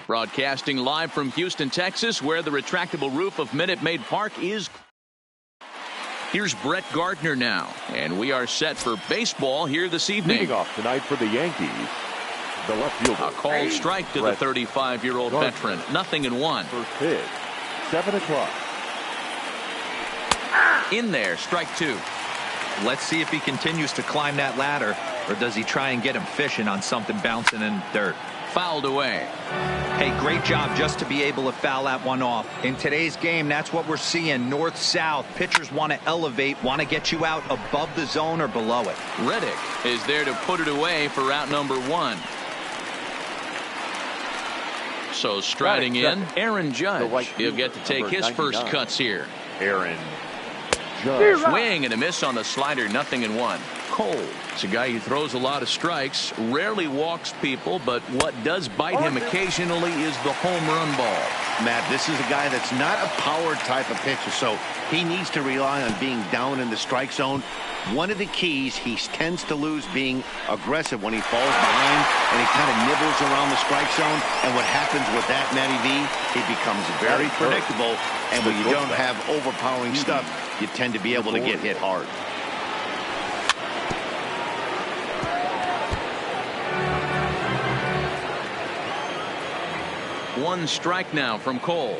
Broadcasting live from Houston, Texas, where the retractable roof of Minute Maid Park is. Here's Brett Gardner now, and we are set for baseball here this evening. Leading off tonight for the Yankees, the left fielder. A called strike to the 35-year-old veteran. 0-1. First pitch, 7 o'clock. In there, strike 2. Let's see if he continues to climb that ladder, or does he try and get him fishing on something bouncing in the dirt. Fouled away. Hey, great job just to be able to foul that one off. In today's game, that's what we're seeing. North-south. Pitchers want to elevate, want to get you out above the zone or below it. Reddick is there to put it away for out number 1. So striding in, Aaron Judge. He'll get to take his first cuts here. Aaron Judge. Swing and a miss on the slider. 0-1. Cole. It's a guy who throws a lot of strikes, rarely walks people, but what does bite him occasionally is the home run ball. Matt, this is a guy that's not a power type of pitcher, so he needs to rely on being down in the strike zone. One of the keys, he tends to lose being aggressive when he falls behind, and he kind of nibbles around the strike zone. And what happens with that, Matty V, it becomes very predictable, and when you don't have overpowering stuff, you tend to be able to get hit hard. One strike now from Cole.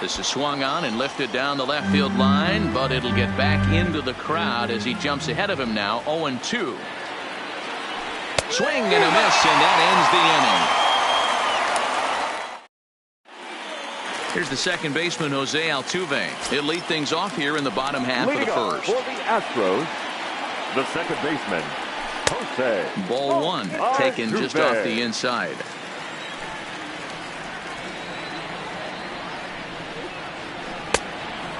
This is swung on and lifted down the left field line, but it'll get back into the crowd as he jumps ahead of him now. 0-2. Swing and a miss, and that ends the inning. Here's the second baseman, Jose Altuve. He'll lead things off here in the bottom half of the first. For the Astros, the second baseman, Jose. Ball 1, taken just off the inside.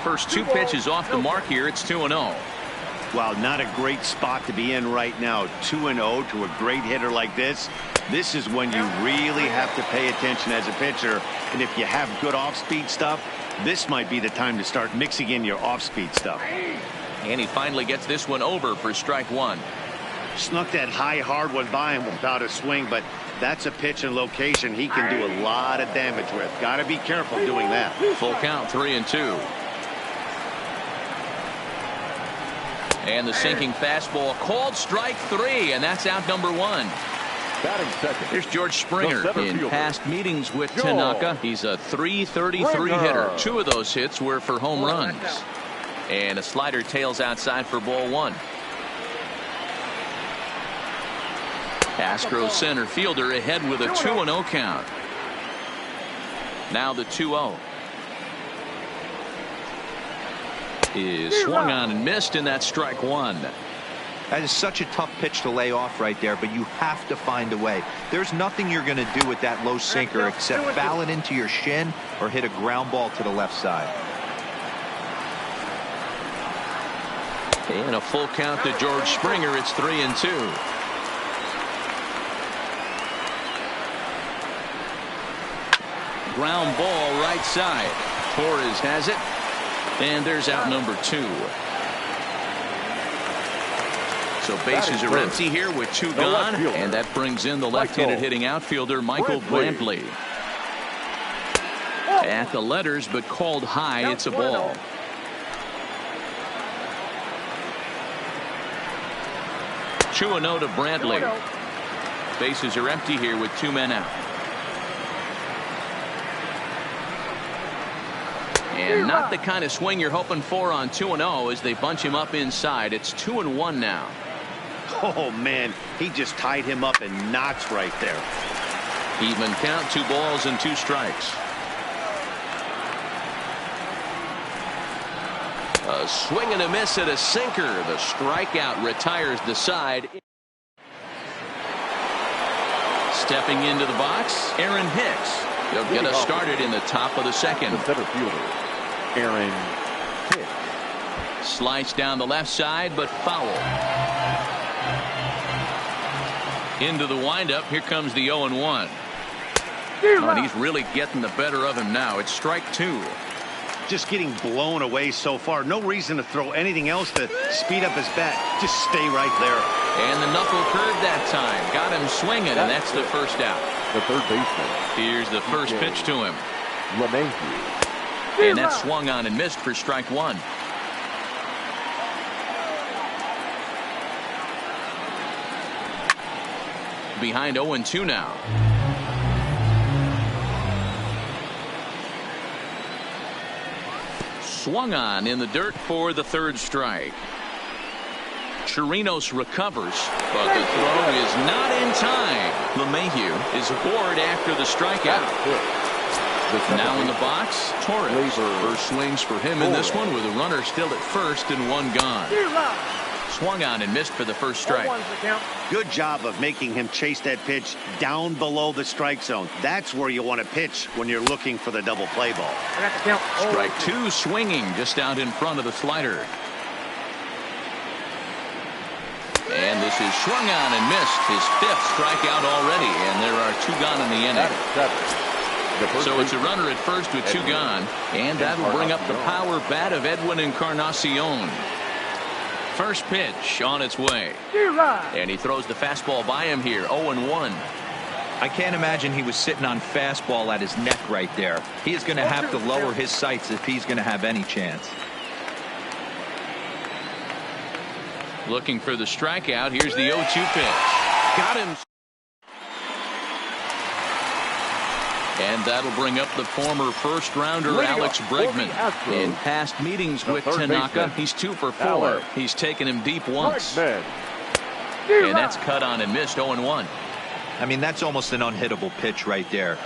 First 2 pitches off the mark here. It's 2-0. Well, not a great spot to be in right now. 2-0 to a great hitter like this. This is when you really have to pay attention as a pitcher. And if you have good off-speed stuff, this might be the time to start mixing in your off-speed stuff. And he finally gets this one over for strike 1. Snuck that high hard one by him without a swing, but that's a pitch and location he can do a lot of damage with. Got to be careful doing that. Full count, 3-2. And the sinking fastball called strike 3, and that's out number 1. Batting second. Here's George Springer. In past meetings with Tanaka, he's a .333 hitter. 2 of those hits were for home runs. And a slider tails outside for ball 1. Astros center fielder ahead with a 2-0 count. Now the 2-0. Is swung on and missed, and that's strike 1. That is such a tough pitch to lay off right there, but you have to find a way. There's nothing you're going to do with that low sinker except foul it into your shin or hit a ground ball to the left side. And a full count to George Springer. It's 3-2. Ground ball right side. Torres has it. And there's out number 2. So bases are empty here with 2 gone, and that brings in the left-handed hitting outfielder Michael Brantley. At the letters, but called high. It's a ball. Two and 0 to Brantley. Bases are empty here with 2 men out. And not the kind of swing you're hoping for on 2-0 as they bunch him up inside. It's 2-1 now. Oh, man, he just tied him up in knots right there. Even count, 2 balls and 2 strikes. A swing and a miss at a sinker. The strikeout retires the side. Stepping into the box, Aaron Hicks. He'll get us started in the top of the second. The center fielder, Aaron Hicks. Slice down the left side, but foul. Into the windup. Here comes the 0-1. And he's really getting the better of him now. It's strike 2. just getting blown away so far. No reason to throw anything else to speed up his bat. Just stay right there. And the knuckle curve that time. Got him swinging, and that's the first out. The third baseman. Here's the first pitch to him. LeMahieu. And that swung on and missed for strike one. Behind 0-2 now. Swung on in the dirt for the third strike. Chirinos recovers, but the throw is not in time. LeMahieu is aboard after the strikeout. Now in the box, Torres. First swings for him in this one with a runner still at first and one gone. Swung on and missed for the first strike. Good job of making him chase that pitch down below the strike zone. That's where you want to pitch when you're looking for the double play ball. Strike two, swinging just out in front of the slider. And this is swung on and missed. His fifth strikeout already, and there are two gone in the inning. So it's a runner at first with two gone, and that'll bring up the power bat of Edwin Encarnacion. First pitch on its way. And he throws the fastball by him here, 0-1. I can't imagine he was sitting on fastball at his neck right there. He is going to have to lower his sights if he's going to have any chance. Looking for the strikeout. Here's the 0-2 pitch. Got him. And that'll bring up the former first-rounder Alex Bregman. In past meetings with Tanaka, he's 2 for 4. He's taken him deep once. And that's cut on and missed, 0-1. I mean, that's almost an unhittable pitch right there.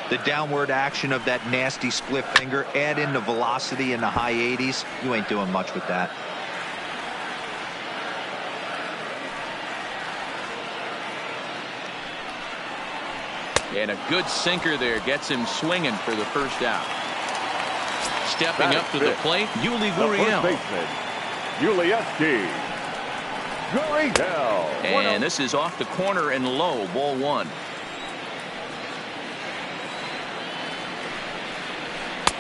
The downward action of that nasty split finger, add in the velocity in the high 80s, you ain't doing much with that. And a good sinker there gets him swinging for the first out. Stepping up to the plate, Yuli Gurriel. Yulieski Gurriel. And this is off the corner and low, ball one.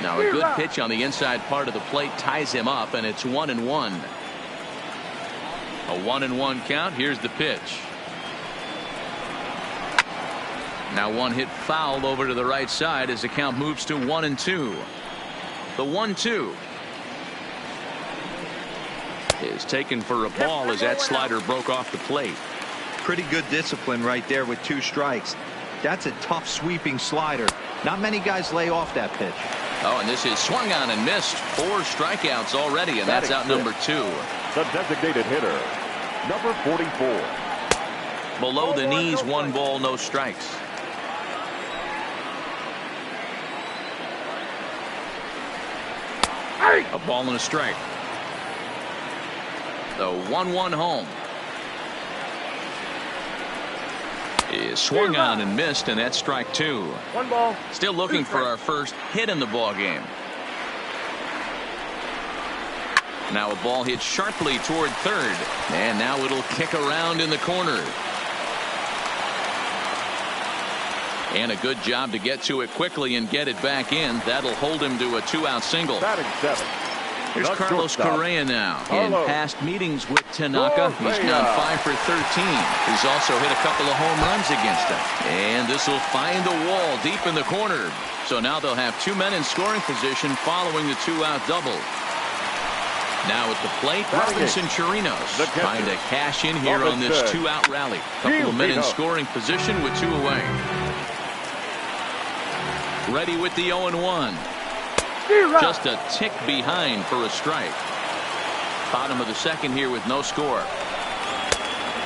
Now a good pitch on the inside part of the plate ties him up, and it's 1-1. A 1-1 count. Here's the pitch. Now one hit foul over to the right side as the count moves to 1-2. The 1-2 is taken for a ball as that slider broke off the plate. Pretty good discipline right there with 2 strikes. That's a tough sweeping slider. Not many guys lay off that pitch. Oh, and this is swung on and missed. 4 strikeouts already, and that's out number 2. The designated hitter, number 44. Below the knees, 1 ball, no strikes. A ball and a strike. The 1-1 home is swung on and missed, and that's strike 2. 1 ball. Still looking for our first hit in the ball game. Now a ball hit sharply toward third, and now it'll kick around in the corner. And a good job to get to it quickly and get it back in. That'll hold him to a 2-out single. Batting 7. Here's Carlos Correa now. In past meetings with Tanaka, he's gone 5 for 13. He's also hit a couple of home runs against him. And this will find the wall deep in the corner. So now they'll have 2 men in scoring position following the 2-out double. Now at the plate, Robinson Chirinos trying to cash in here on this 2-out rally. Couple of men in scoring position with 2 away. Ready with the 0-1. Just a tick behind for a strike. Bottom of the second here with no score.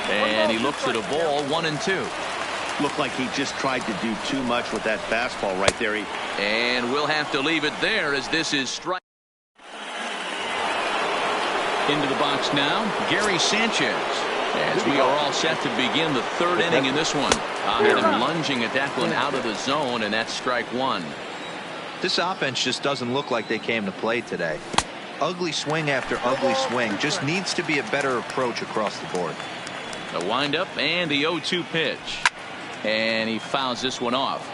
And he looks at a ball, 1-2. Looked like he just tried to do too much with that fastball right there. And we'll have to leave it there as this is strike. Into the box now, Gary Sanchez. As we are all set to begin the 3rd inning in this one. Had him lunging at that one out of the zone, and that's strike 1. This offense just doesn't look like they came to play today. Ugly swing after ugly swing. Just needs to be a better approach across the board. The windup and the 0-2 pitch. And he fouls this one off.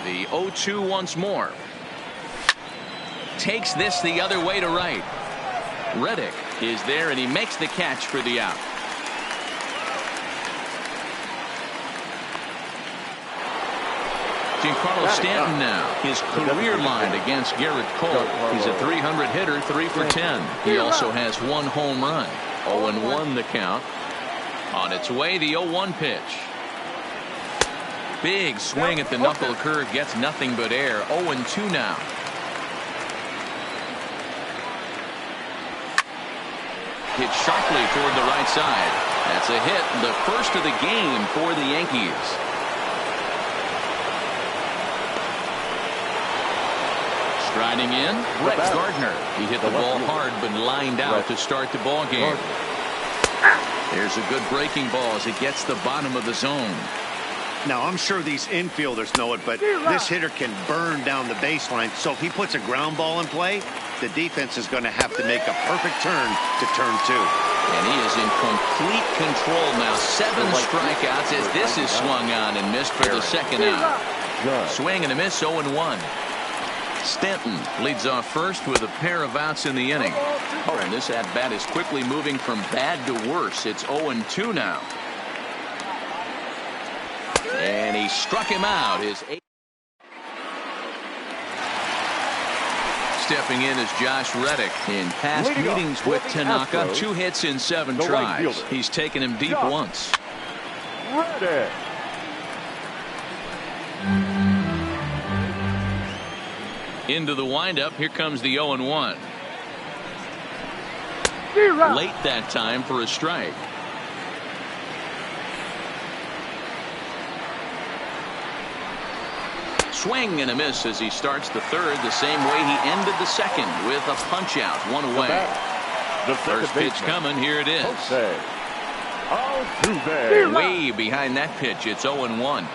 The 0-2 once more. Takes this the other way to right. Reddick is there, and he makes the catch for the out. Giancarlo Stanton now, his career line against Garrett Cole. He's a 300 hitter, 3 for 10. He also has 1 home run. 0-1 the count. On its way, the 0-1 pitch. Big swing at the knuckle curve, gets nothing but air. 0-2 now. Hit sharply toward the right side. That's a hit, the first of the game for the Yankees. Striding in, Brett Gardner. He hit the ball hard but lined out to start the ball game. There's a good breaking ball as it gets the bottom of the zone. Now, I'm sure these infielders know it, but this hitter can burn down the baseline. So if he puts a ground ball in play, the defense is going to have to make a perfect turn to turn 2. And he is in complete control now. 7 strikeouts as this is swung on and missed for the second out. Swing and a miss, 0-1. Stanton leads off first with a pair of outs in the inning. And this at-bat is quickly moving from bad to worse. It's 0-2 now. And he struck him out. Stepping in is Josh Reddick. In past meetings with Tanaka, 2 hits in 7 tries. He's taken him deep once. Reddick. Into the windup. Here comes the 0-1. Late that time for a strike. Swing and a miss as he starts the third the same way he ended the second with a punch out, 1 away. The first pitch coming. Here it is. Way behind that pitch. It's 0-1.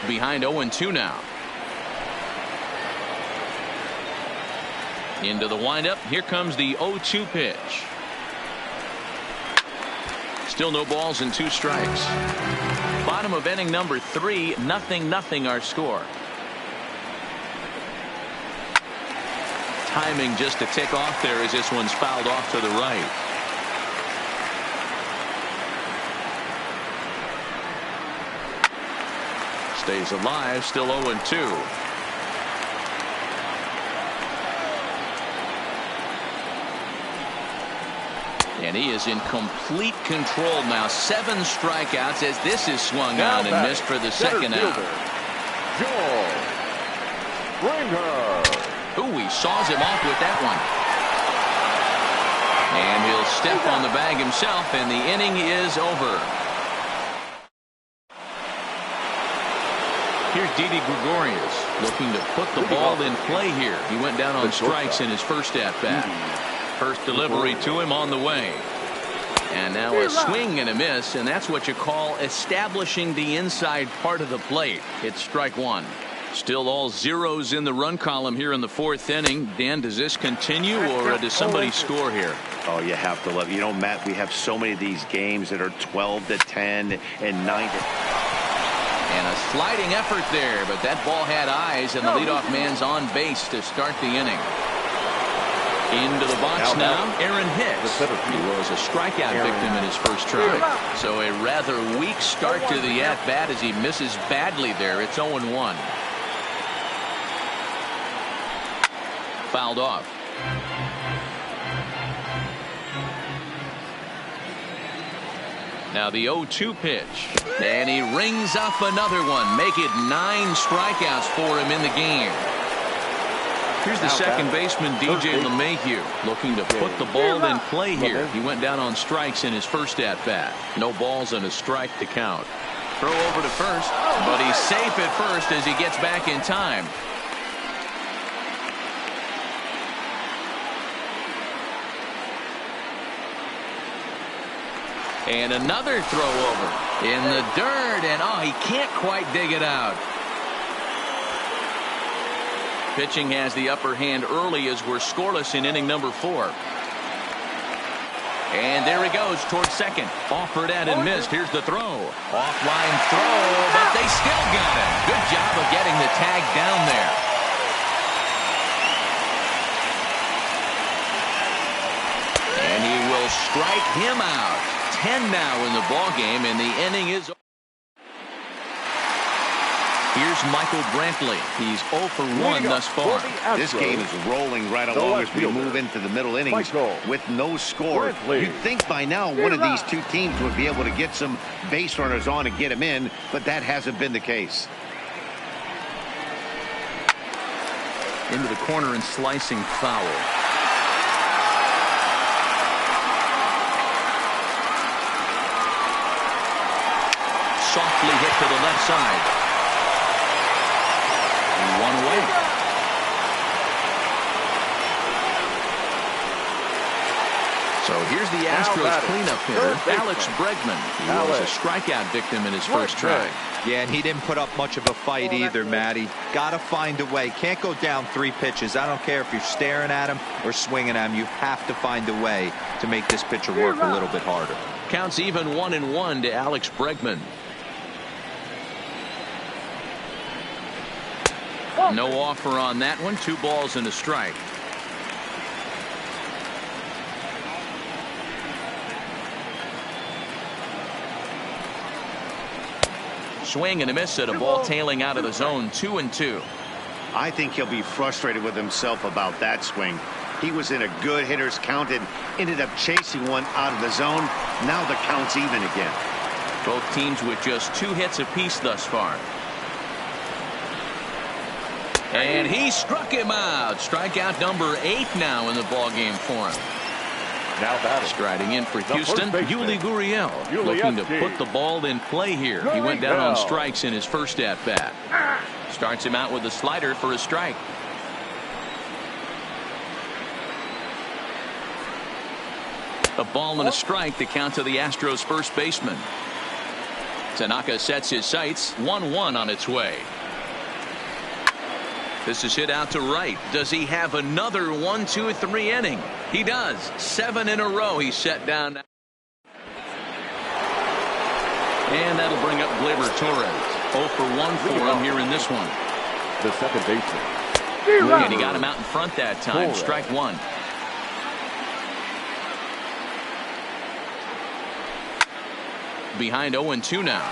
Behind 0-2 now. Into the windup. Here comes the 0-2 pitch. Still no balls and 2 strikes. Bottom of inning number 3, 0-0 our score. Timing just to tick off there as this one's fouled off to the right. Stays alive, still 0-2. And he is in complete control now. 7 strikeouts as this is swung on and missed for the second out. Ooh, he saws him off with that one. And he'll step on the bag himself, and the inning is over. Here's Didi Gregorius looking to put the ball in play here. He went down on strikes in his first at-bat. First delivery to him on the way. And now a swing and a miss, and that's what you call establishing the inside part of the plate. It's strike 1. Still all zeros in the run column here in the 4th inning. Dan, does this continue, or does somebody score here? Oh, you have to love it. You know, Matt, we have so many of these games that are 12-10 and 9. And a sliding effort there, but that ball had eyes, and the leadoff man's on base to start the inning. Into the box now, Aaron Hicks. He was a strikeout victim in his first try. So a rather weak start to the at-bat as he misses badly there. It's 0-1. Fouled off. Now the 0-2 pitch. And he rings up another one. Make it 9 strikeouts for him in the game. Here's the second baseman, DJ LeMahieu, looking to put the ball in play here. He went down on strikes in his first at-bat. No balls and a strike to count. Throw over to first, but he's safe at first as he gets back in time. And another throw over in the dirt, and oh, he can't quite dig it out. Pitching has the upper hand early as we're scoreless in inning number 4. And there he goes towards second. Offered at and missed. Here's the throw. Offline throw, but they still got him. Good job of getting the tag down there. And he will strike him out. 10 now in the ball game, and the inning is over. Here's Michael Brantley. He's 0 for 1 thus far. This game is rolling right along as we move into the middle innings with no score. You'd think by now one of these two teams would be able to get some base runners on and get them in, but that hasn't been the case. Into the corner and slicing foul. Softly hit to the left side. One away. So here's the Astros cleanup hitter, Alex Bregman. He was a strikeout victim in his first try. Yeah, and he didn't put up much of a fight either, Matty. Got to find a way. Can't go down 3 pitches. I don't care if you're staring at him or swinging at him. You have to find a way to make this pitcher work a little bit harder. Counts even 1-1 to Alex Bregman. No offer on that one. 2 balls and a strike. Swing and a miss at a ball tailing out of the zone. 2-2. I think he'll be frustrated with himself about that swing. He was in a good hitter's count and ended up chasing one out of the zone. Now the count's even again. Both teams with just 2 hits apiece thus far. And he struck him out. Strikeout number 8 now in the ballgame for him. Now batting. Striding in for Houston, Yuli Gurriel. Looking to put the ball in play here. He went down on strikes in his first at-bat. Starts him out with a slider for a strike. A ball and a strike to count to the Astros first baseman. Tanaka sets his sights. 1-1 on its way. This is hit out to right. Does he have another 1, 2, 3 inning? He does. 7 in a row he's set down. And that'll bring up Gleyber Torres. 0 for 1 for him here in this one. The second baseman. And he got him out in front that time. Strike 1. Behind 0-2 now.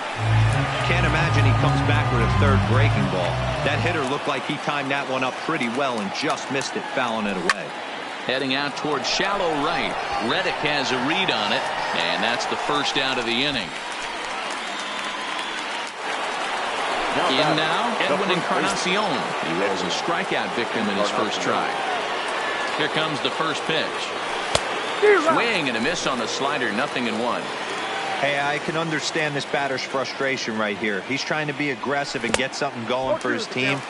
Can't imagine he comes back with a third breaking ball. That hitter looked like he timed that one up pretty well and just missed it, fouling it away. Heading out towards shallow right. Reddick has a read on it, and that's the first out of the inning. In now, Edwin Encarnacion. He was a strikeout victim in his first try. Here comes the first pitch. Swing and a miss on the slider. 0-1. Hey, I can understand this batter's frustration right here. He's trying to be aggressive and get something going for his team.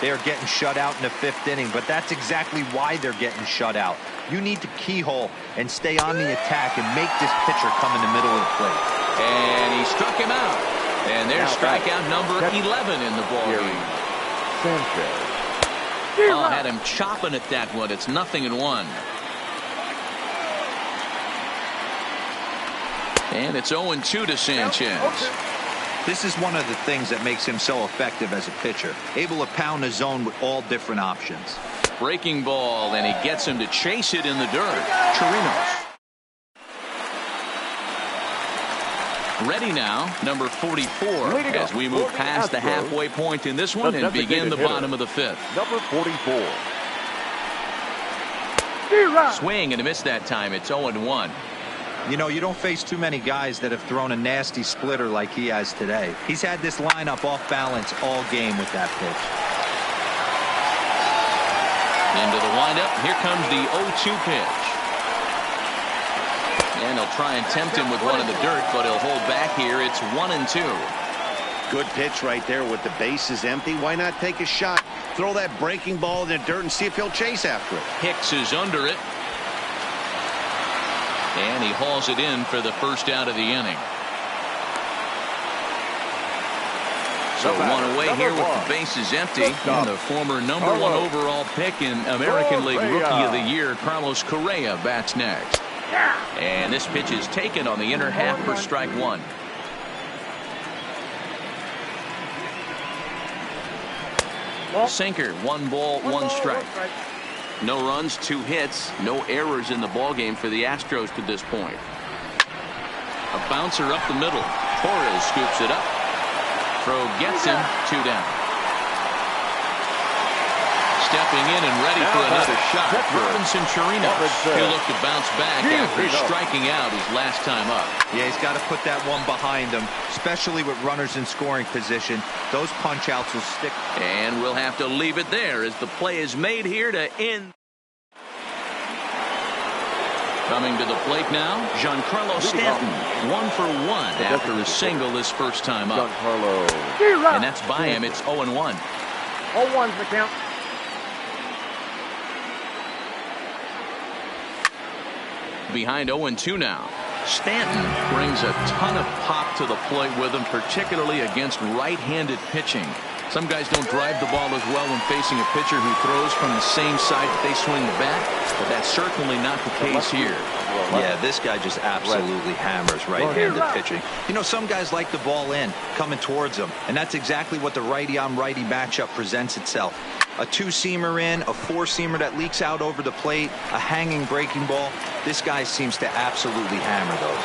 They are getting shut out in the 5th inning, but that's exactly why they're getting shut out. You need to keyhole and stay on the attack and make this pitcher come in the middle of the plate. And he struck him out. And there's strikeout number 11 in the ballgame. Oh, had him chopping at that one. It's 0-1. And it's 0-2 to Sanchez. This is one of the things that makes him so effective as a pitcher. Able to pound the zone with all different options. Breaking ball, and he gets him to chase it in the dirt. Chirinos. Ready now, number 44, as we move past the halfway point in this one and begin the bottom of the 5th. Number 44. Swing and a miss that time. It's 0-1. You know, you don't face too many guys that have thrown a nasty splitter like he has today. He's had this lineup off balance all game with that pitch. Into the windup. Here comes the 0-2 pitch. And he'll try and tempt him with one in the dirt, but he'll hold back here. It's 1-2. Good pitch right there with the bases empty. Why not take a shot? Throw that breaking ball in the dirt and see if he'll chase after it. Hicks is under it. And he hauls it in for the first out of the inning. So one away here with the bases empty. And the former #1 overall pick in American League Rookie of the Year, Carlos Correa, bats next. And this pitch is taken on the inner half for strike one. Sinker, 1 ball, 1 strike. No runs, 2 hits, no errors in the ballgame for the Astros to this point. A bouncer up the middle. Torres scoops it up. Throw gets him, 2 down. Stepping in and ready for another shot. Robinson Chirinos. He'll look to bounce back after striking out his last time up. Yeah, he's got to put that one behind him, especially with runners in scoring position. Those punch outs will stick. And we'll have to leave it there as the play is made here to end. Coming to the plate now, Giancarlo Stanton. 1 for 1 after a single this first time up. And that's by him. It's 0-1. 0-1's the count. Behind 0-2 now. Stanton brings a ton of pop to the plate with him, particularly against right-handed pitching. Some guys don't drive the ball as well when facing a pitcher who throws from the same side that they swing the bat, but that's certainly not the case here. Yeah, this guy just absolutely hammers right-handed pitching. You know, some guys like the ball in, coming towards them, and that's exactly what the righty-on-righty matchup presents itself. A 2-seamer in, a 4-seamer that leaks out over the plate, a hanging breaking ball. This guy seems to absolutely hammer those.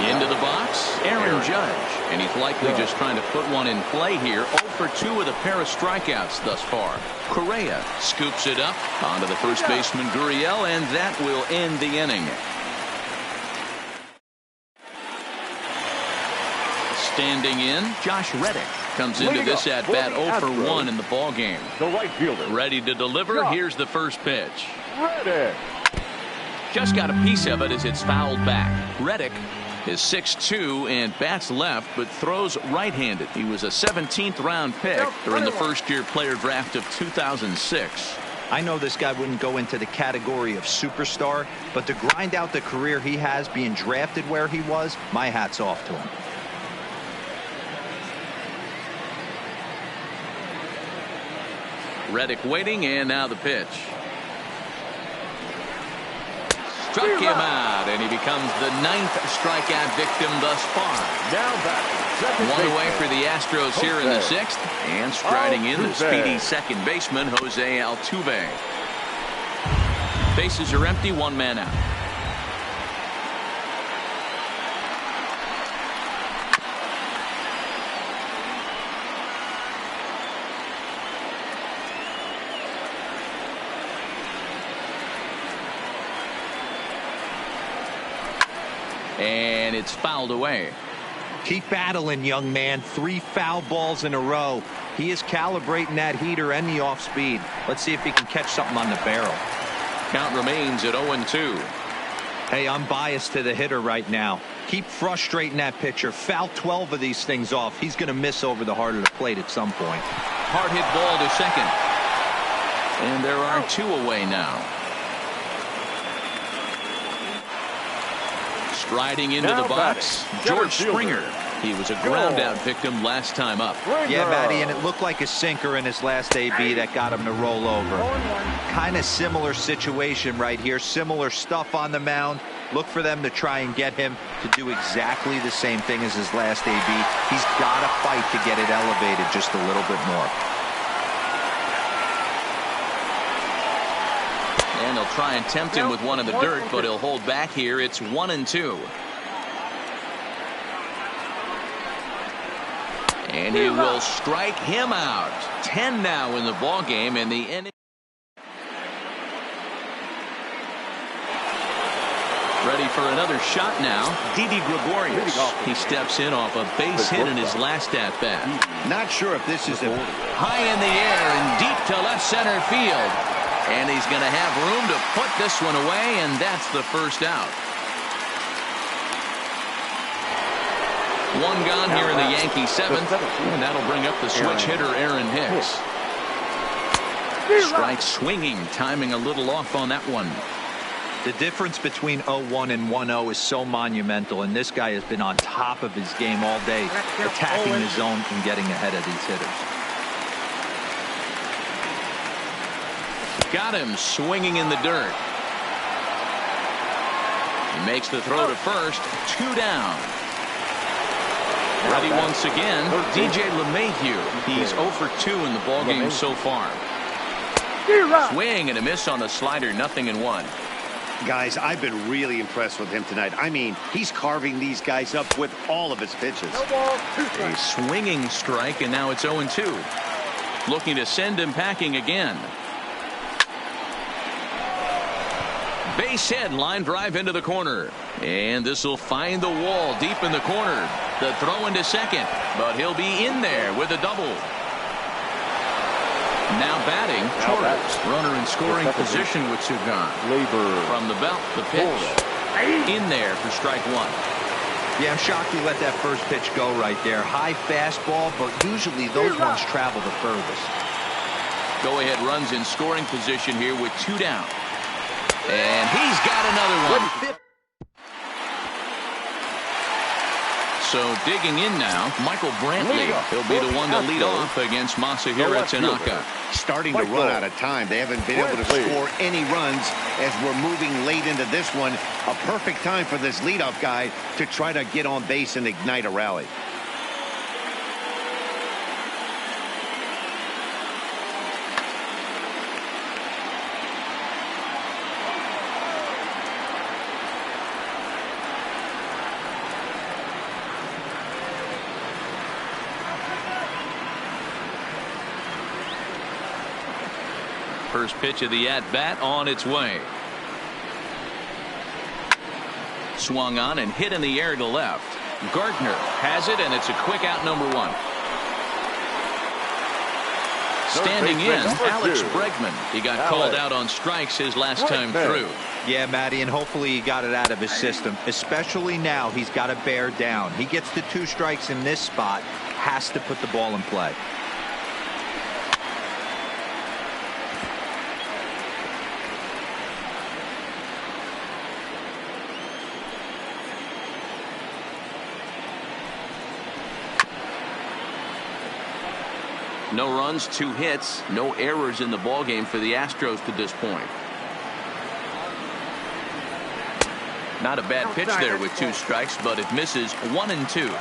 Into the box, Aaron Judge. And he's likely just trying to put one in play here. 0 for 2 with a pair of strikeouts thus far. Correa scoops it up onto the first baseman Gurriel, and that will end the inning. Standing in, Josh Reddick comes into this at bat 0 for 1 in the ball game. The right fielder. Ready to deliver. Here's the first pitch. Reddick. Just got a piece of it as it's fouled back. Reddick is 6'2" and bats left, but throws right-handed. He was a 17th round pick during the first-year player draft of 2006. I know this guy wouldn't go into the category of superstar, but to grind out the career he has being drafted where he was, my hat's off to him. Reddick waiting, and now the pitch. Struck him out, and he becomes the 9th strikeout victim thus far. Now back. 1 away for the Astros here in the 6th, and striding in the speedy second baseman, Jose Altuve. Bases are empty, 1 man out. And it's fouled away. Keep battling, young man. 3 foul balls in a row. He is calibrating that heater and the off speed. Let's see if he can catch something on the barrel. Count remains at 0-2. Hey, I'm biased to the hitter right now. Keep frustrating that pitcher. Foul 12 of these things off. He's going to miss over the heart of the plate at some point. Hard hit ball to second. And there are 2 away now. Striding into the box, George Springer. He was a ground out victim last time up. Yeah, Matty, and it looked like a sinker in his last AB that got him to roll over. Kind of similar situation right here. Similar stuff on the mound. Look for them to try and get him to do exactly the same thing as his last AB. He's got to fight to get it elevated just a little bit more. And they'll try and tempt him with one in the dirt, but he'll hold back here. It's 1-2. And he will strike him out. 10 now in the ball game, and the inning. Ready for another shot now. Didi Gregorius. He steps in off a base hit in his last at bat. Not sure if this is a high in the air and deep to left center field. And he's going to have room to put this one away, and that's the first out. 1 gone here in the Yankee 7th, and that'll bring up the switch hitter Aaron Hicks. Strike swinging, timing a little off on that one. The difference between 0-1 and 1-0 is so monumental, and this guy has been on top of his game all day, attacking the zone and getting ahead of these hitters. Got him swinging in the dirt. He makes the throw to first. 2 down. Ready once again, DJ LeMahieu. He's 0 for 2 in the ballgame so far. Swing and a miss on the slider, 0-1. Guys, I've been really impressed with him tonight. I mean, he's carving these guys up with all of his pitches. A swinging strike, and now it's 0-2. Looking to send him packing again. Base hit, line drive into the corner. And this will find the wall deep in the corner. The throw into second, but he'll be in there with a double. Now batting, Torres. Runner in scoring position with 2 gone. From the belt, the pitch. In there for strike 1. Yeah, I'm shocked he let that first pitch go right there. High fastball, but usually those ones travel the furthest. Go-ahead runs in scoring position here with 2 down. And he's got another one. So digging in now, Michael Brantley. He'll be the one to lead off against Masahiro Tanaka. Starting to run out of time. They haven't been able to score any runs as we're moving late into this one. A perfect time for this leadoff guy to try to get on base and ignite a rally. First pitch of the at-bat on its way. Swung on and hit in the air to left. Gardner has it, and it's a quick out, number 1. Standing in, Alex Bregman. He got called out on strikes his last time through. Yeah, Matty, and hopefully he got it out of his system. Especially now, he's got to bear down. He gets the 2 strikes in this spot, has to put the ball in play. No runs, 2 hits, no errors in the ballgame for the Astros to this point. Not a bad pitch there with 2 strikes, but it misses 1-2.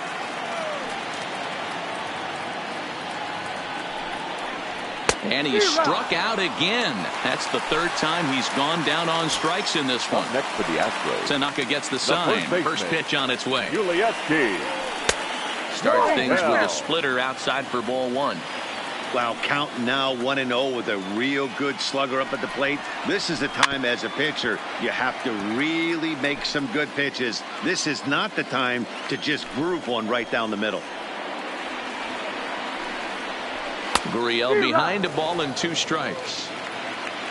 And he struck out again. That's the 3rd time he's gone down on strikes in this one. Next for the Astros, Tanaka gets the sign. First pitch on its way. Ulieski. Starts things with a splitter outside for ball 1. Wow, count now 1-0 with a real good slugger up at the plate. This is the time as a pitcher you have to really make some good pitches. This is not the time to just groove one right down the middle. Gurriel behind a ball and 2 strikes.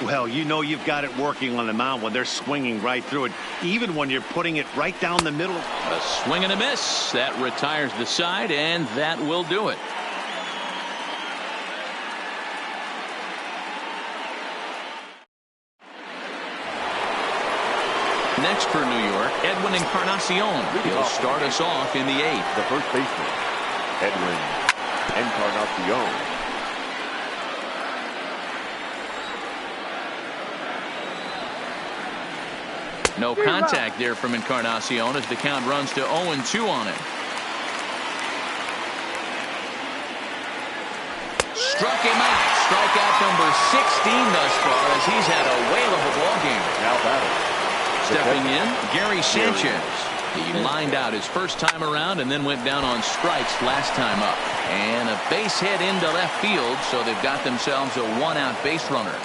Well, you know you've got it working on the mound when they're swinging right through it, even when you're putting it right down the middle. A swing and a miss. That retires the side, and that will do it. Next for New York, Edwin Encarnacion. He'll start us off in the 8th. The first baseman, Edwin Encarnacion. No contact there from Encarnacion as the count runs to 0-2 on it. Struck him out. Strikeout number 16 thus far as he's had a whale of a ball game. Now batting. Stepping in, Gary Sanchez. He lined out his first time around and then went down on strikes last time up. And a base hit into left field, so they've got themselves a 1-out base runner.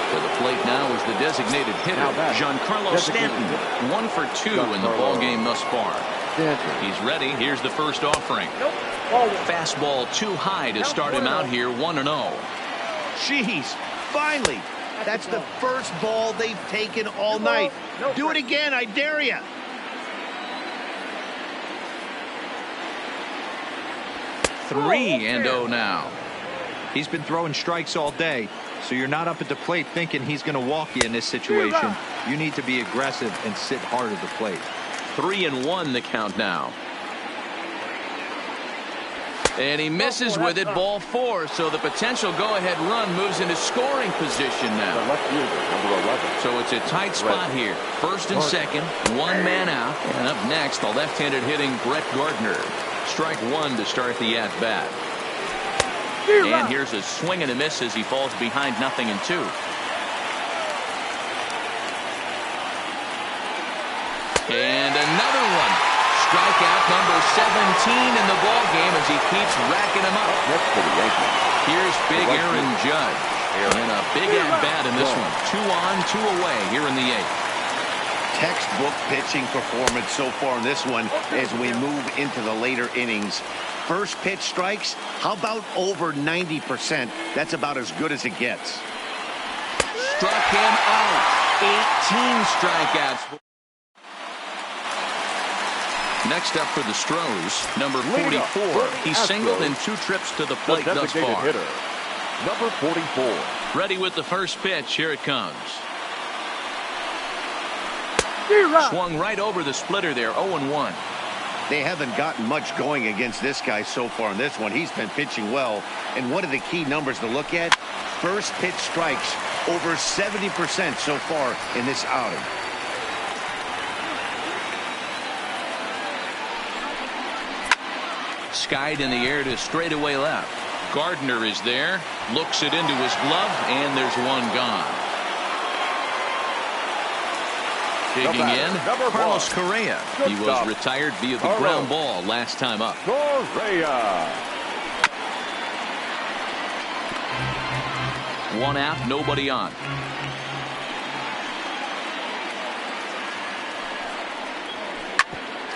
To the plate now is the designated hitter, Giancarlo Stanton. 1 for 2 in the ballgame thus far. He's ready. Here's the first offering. Fastball too high to start him out here 1-0. Jeez, finally. That's the first ball they've taken all night. Do it again, I dare you. Three and 0 now. He's been throwing strikes all day, so you're not up at the plate thinking he's going to walk you in this situation. You need to be aggressive and sit hard at the plate. 3-1 the count now. And he misses with it, ball 4. So the potential go-ahead run moves into scoring position now. The left fielder, number 11. So it's a tight spot here. First and second, one man out. And up next, the left-handed hitting Brett Gardner. Strike 1 to start the at-bat. And here's a swing and a miss as he falls behind 0-2. And another one. Strikeout number 17 in the ball game as he keeps racking them up. Next for the Yankees. Here's big Aaron Judge. And a big at-bat in this one. 2 on, 2 away here in the 8th. Textbook pitching performance so far in this one as we move into the later innings. First pitch strikes, how about over 90%? That's about as good as it gets. Struck him out. 18 strikeouts. Next up for the Stros, number 44. He's singled in 2 trips to the plate thus far. Hitter, number 44. Ready with the first pitch. Here it comes. Swung right over the splitter there. 0-1. They haven't gotten much going against this guy so far in this one. He's been pitching well. And what are the key numbers to look at? First pitch strikes, over 70% so far in this outing. Skied in the air to straightaway left. Gardner is there. Looks it into his glove, and there's one gone. Digging in, Carlos Correa. He was retired via the ground ball last time up. Correa. 1 out, nobody on.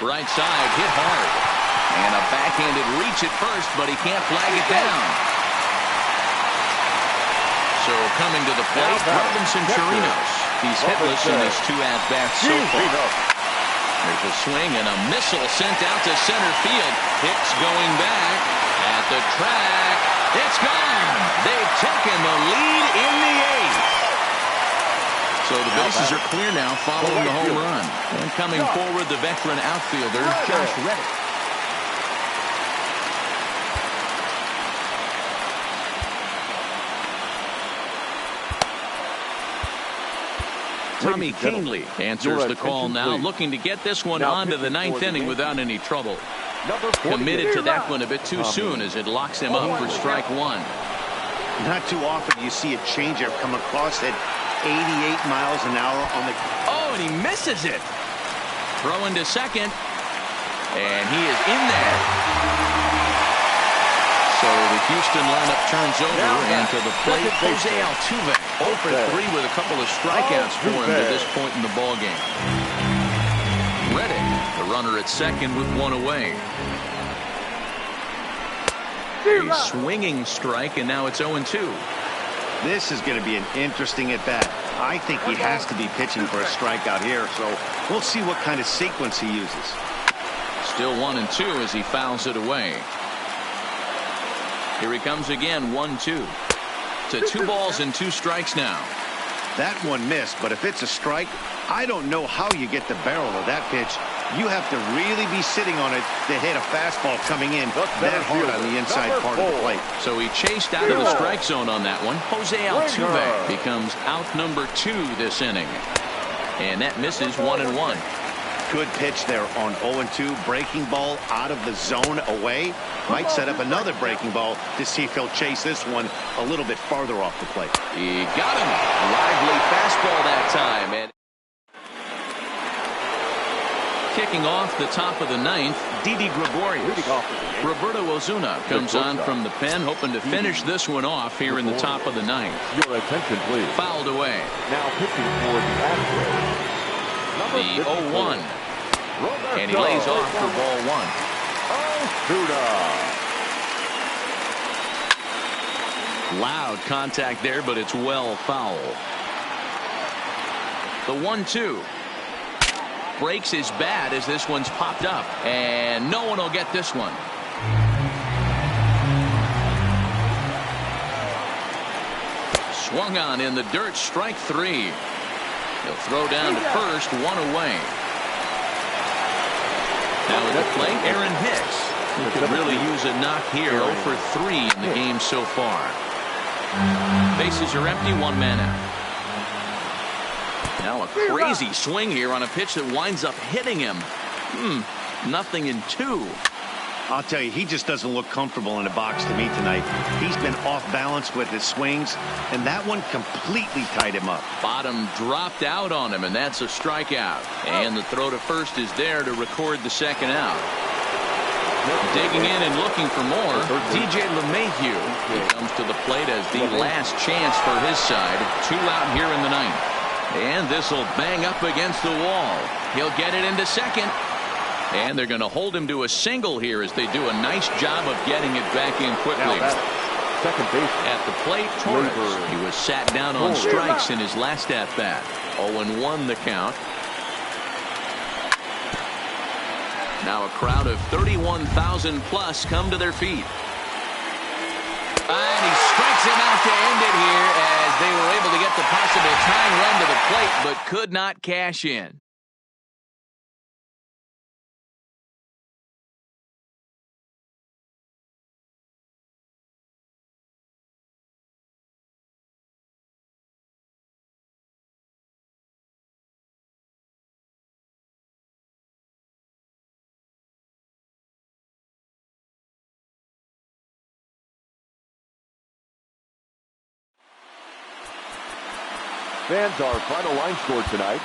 Right side, hit hard. And a backhanded reach at first, but he can't flag it down. So coming to the plate, Robinson Chirinos. He's hitless in his 2 at-bats so far. There's a swing and a missile sent out to center field. Hicks going back at the track. It's gone. They've taken the lead in the 8th. So the bases are clear now following the home run. And coming forward, the veteran outfielder, Josh Reddick. Tommy Canely answers the call now, looking to get this one on to the 9th inning without any trouble. Committed to that one a bit too soon as it locks him up for strike 1. Not too often you see a changeup come across at 88 miles an hour on the... Oh, and he misses it. Throw into second. And he is in there. So the Houston lineup turns over, and to the plate, Jose Altuve. 0 for 3 with a couple of strikeouts for him to this point in the ballgame. Reddick, the runner at second with 1 away. A swinging strike, and now it's 0-2. This is going to be an interesting at-bat. I think he has to be pitching for a strikeout here, so we'll see what kind of sequence he uses. Still 1-2 as he fouls it away. Here he comes again, 1-2. To 2 balls and 2 strikes now. That one missed, but if it's a strike, I don't know how you get the barrel of that pitch. You have to really be sitting on it to hit a fastball coming in that hard on the inside part of the plate. So he chased out of the strike zone on that one. Jose Altuve becomes out number 2 this inning. And that misses 1-1. Good pitch there on 0-2. Breaking ball out of the zone away. Might set up another breaking ball to see if he'll chase this one a little bit farther off the plate. He got him. Lively fastball that time. And kicking off the top of the 9th, Didi Gregorius. Roberto Ozuna comes on from the pen, hoping to finish this one off here in the top of the 9th. Your attention, please. Fouled away. Now pitching for the Astros. The 0-1. And he lays off for ball 1. Loud contact there, but it's well foul. The 1-2. Breaks his bat as this one's popped up. And no one will get this one. Swung on in the dirt, strike 3. He'll throw down to first, 1 away. Now at the plate, Aaron Hicks. He could really use a knock here. 0 for 3 in the game so far. Bases are empty, 1 man out. Now a crazy swing here on a pitch that winds up hitting him. Nothing in 2. I'll tell you, he just doesn't look comfortable in the box to me tonight. He's been off balance with his swings, and that one completely tied him up. Bottom dropped out on him, and that's a strikeout. And the throw to first is there to record the second out. Digging in and looking for more, DJ LeMahieu. He comes to the plate as the last chance for his side. 2 out here in the 9th. And this will bang up against the wall. He'll get it into second. And they're going to hold him to a single here as they do a nice job of getting it back in quickly. Second base at the plate, Torres. He was sat down on strikes in his last at-bat. 0-1 the count. Now a crowd of 31,000 plus come to their feet. And he strikes him out to end it here as they were able to get the possible tying run to the plate but could not cash in. Fans, our final line score tonight.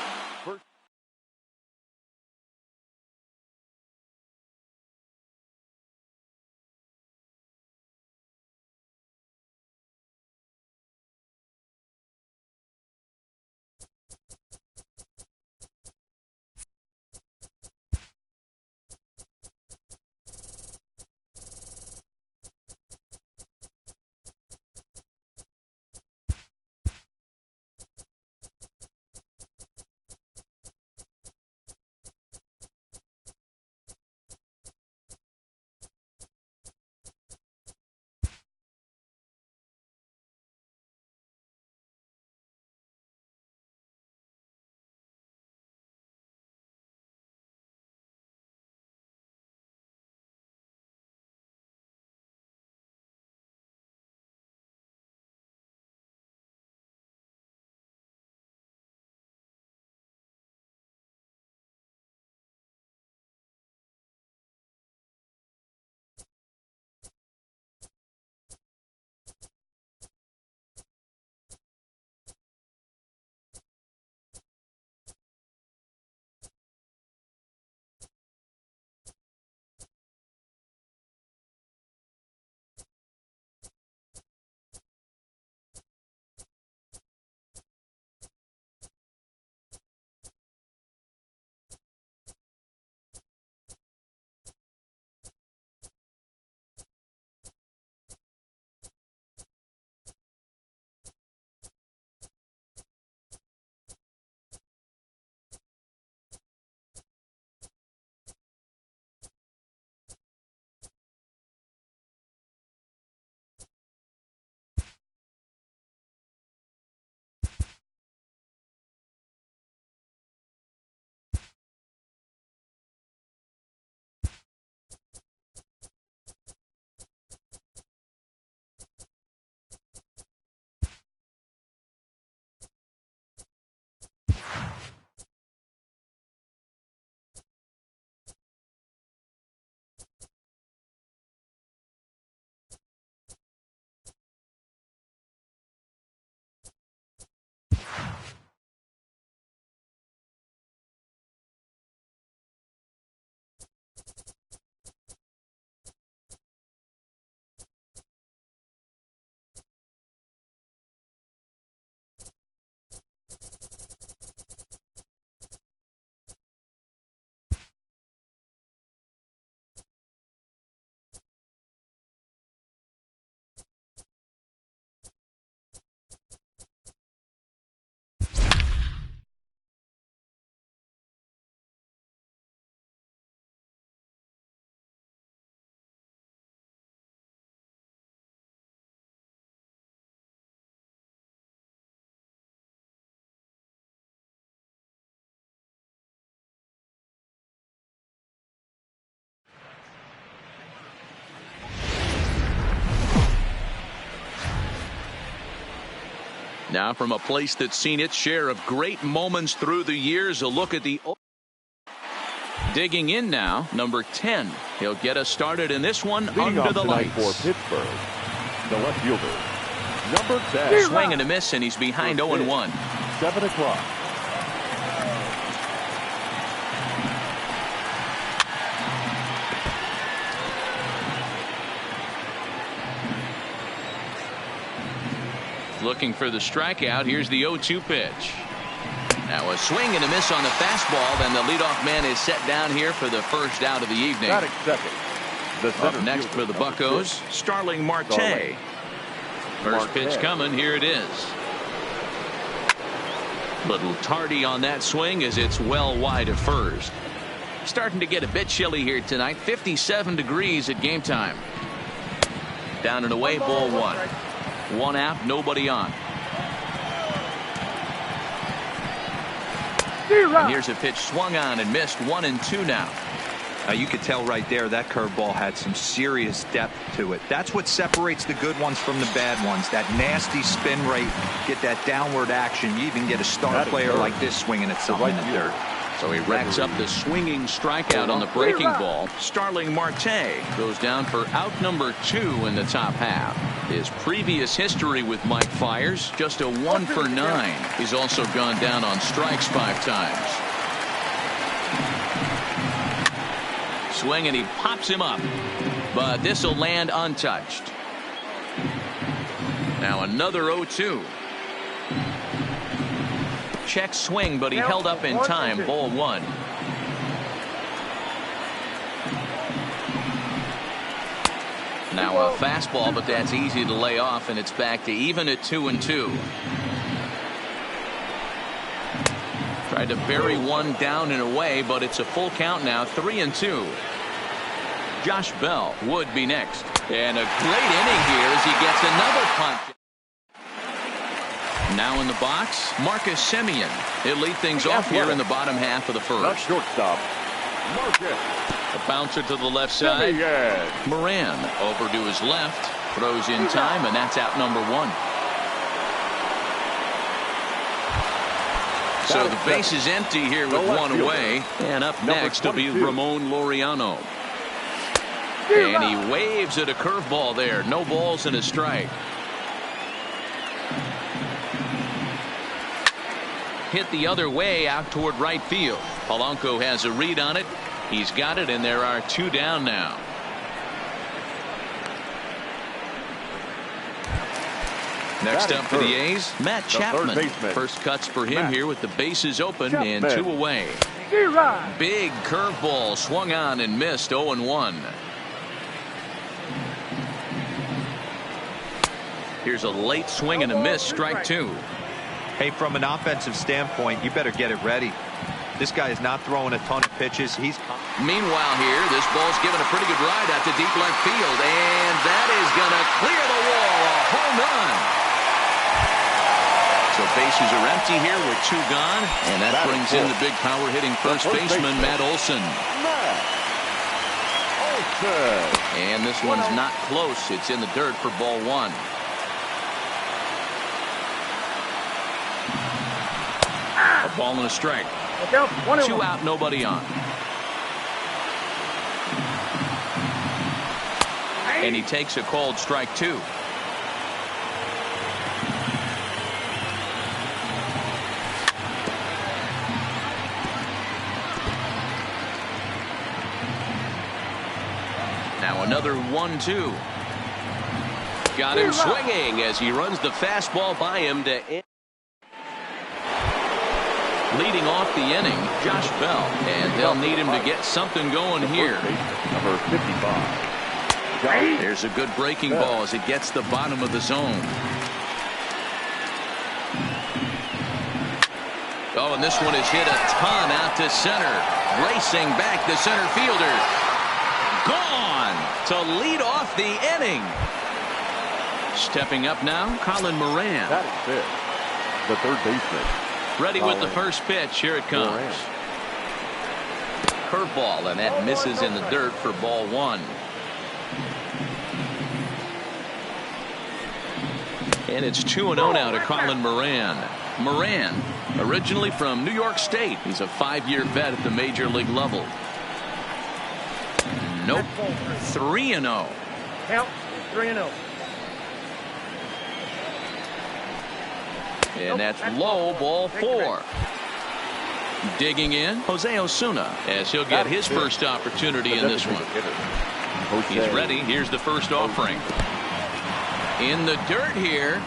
Now from a place that's seen its share of great moments through the years, a look at the digging in now, number 10. He'll get us started in this one. Leading under the lights for Pittsburgh, the left fielder, number 10. Swing and a miss, and he's behind 0-1. 7 o'clock. Looking for the strikeout. Here's the 0-2 pitch. Now a swing and a miss on the fastball. Then the leadoff man is set down here for the first out of the evening. Not accepted. Up next for the Buccos, Starling Marte. First pitch coming. Here it is. Little tardy on that swing as it's well wide of first. Starting to get a bit chilly here tonight. 57 degrees at game time. Down and away, ball one. One out, nobody on. And here's a pitch swung on and missed. 1-2 now. Now you could tell right there that curveball had some serious depth to it. That's what separates the good ones from the bad ones. That nasty spin rate, get that downward action. You even get a star player like this swinging at something in the dirt. So he racks up the swinging strikeout on the breaking ball. Starling Marte goes down for out number 2 in the top half. His previous history with Mike Fiers, just a 1 for 9. He's also gone down on strikes 5 times. Swing and he pops him up, but this will land untouched. Now another 0-2. Check swing, but he held up in time. Ball 1. Now a fastball, but that's easy to lay off, and it's back to even at 2-2. Tried to bury one down and away, but it's a full count now. 3-2. Josh Bell would be next. And a great inning here as he gets another punt. Now in the box, Marcus Semien. He'll lead things off here in the bottom half of the first. Shortstop, Marcus. A bouncer to the left side. Moran over to his left. Throws in time, and that's out number 1. So the base is empty here with one away. And up next will be Ramon Laureano. And he waves at a curveball there. No balls and a strike. Hit the other way out toward right field. Polanco has a read on it. He's got it, and there are 2 down now. Next up for the A's, Matt Chapman. First cuts for him here with the bases open and 2 away. Big curveball swung on and missed. 0-1. Here's a late swing and a miss. Strike 2. Hey, from an offensive standpoint, you better get it ready. This guy is not throwing a ton of pitches. Meanwhile here, this ball's given a pretty good ride out to deep left field, and that is going to clear the wall. A home run. So bases are empty here with 2 gone, and that brings in the big power hitting first baseman, Matt Olson. And this one's not close. It's in the dirt for ball 1. A ball and a strike. 2 out, nobody on. And he takes a called strike 2. Now another 1-2. Got him swinging as he runs the fastball by him to end. Leading off the inning, Josh Bell, and they'll need him to get something going here. Number 55. There's a good breaking ball as it gets the bottom of the zone. Oh, and this one is hit a ton out to center. Racing back, the center fielder. Gone to lead off the inning. Stepping up now, Colin Moran. That is it. The third baseman. Ready with the first pitch. Here it comes. Curveball, and that misses in the dirt for ball 1. And it's 2-0 now to Colin Moran. Moran, originally from New York State. He's a 5-year vet at the major league level. Nope. 3-0. Count 3-0. And that's low, ball 4. Digging in, Jose Osuna, as he'll get his first opportunity in this one. He's ready. Here's the first offering. In the dirt here.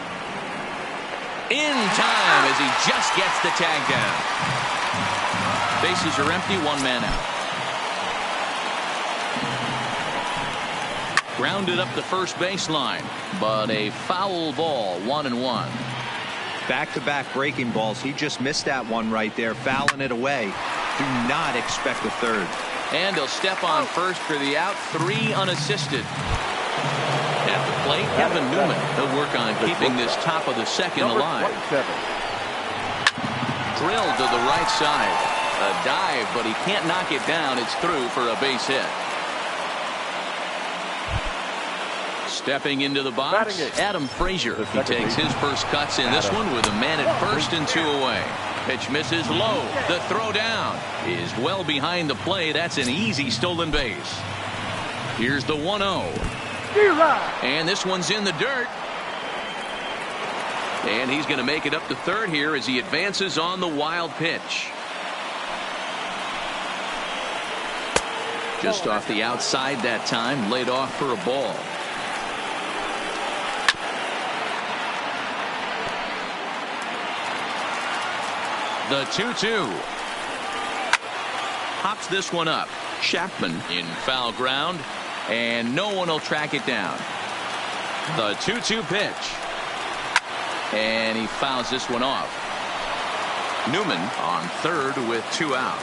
In time as he just gets the tag down. Bases are empty, 1 man out. Grounded up the first baseline, but a foul ball, 1-1. Back-to-back breaking balls. He just missed that one right there, fouling it away. Do not expect a third. And he'll step on first for the out, 3 unassisted. At the plate, Kevin Newman. He'll work on keeping this top of the second alive. Drilled to the right side. A dive, but he can't knock it down. It's through for a base hit. Stepping into the box, Adam Frazier. He takes his first cuts in this one with a man at first and 2 away. Pitch misses low. The throw down is well behind the play. That's an easy stolen base. Here's the 1-0. And this one's in the dirt. And he's going to make it up to third here as he advances on the wild pitch. Just off the outside that time, laid off for a ball. The 2-2. Hops this one up. Chapman in foul ground, and no one will track it down. The 2-2 pitch. And he fouls this one off. Newman on third with 2 out.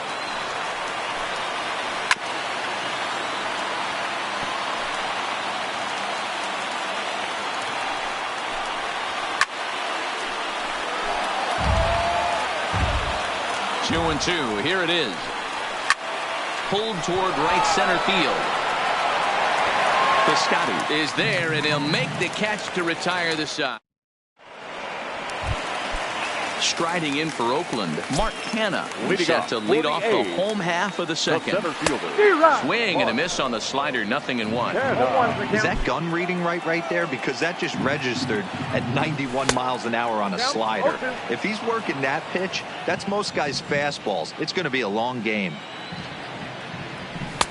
Two and 2. Here it is. Pulled toward right center field. Piscotty is there, and he'll make the catch to retire the side. Striding in for Oakland, Mark Canha set to lead off the home half of the second. Swing and a miss on the slider, 0-1. Is that gun reading right there? Because that just registered at 91 miles an hour on a slider. If he's working that pitch, that's most guys' fastballs. It's going to be a long game.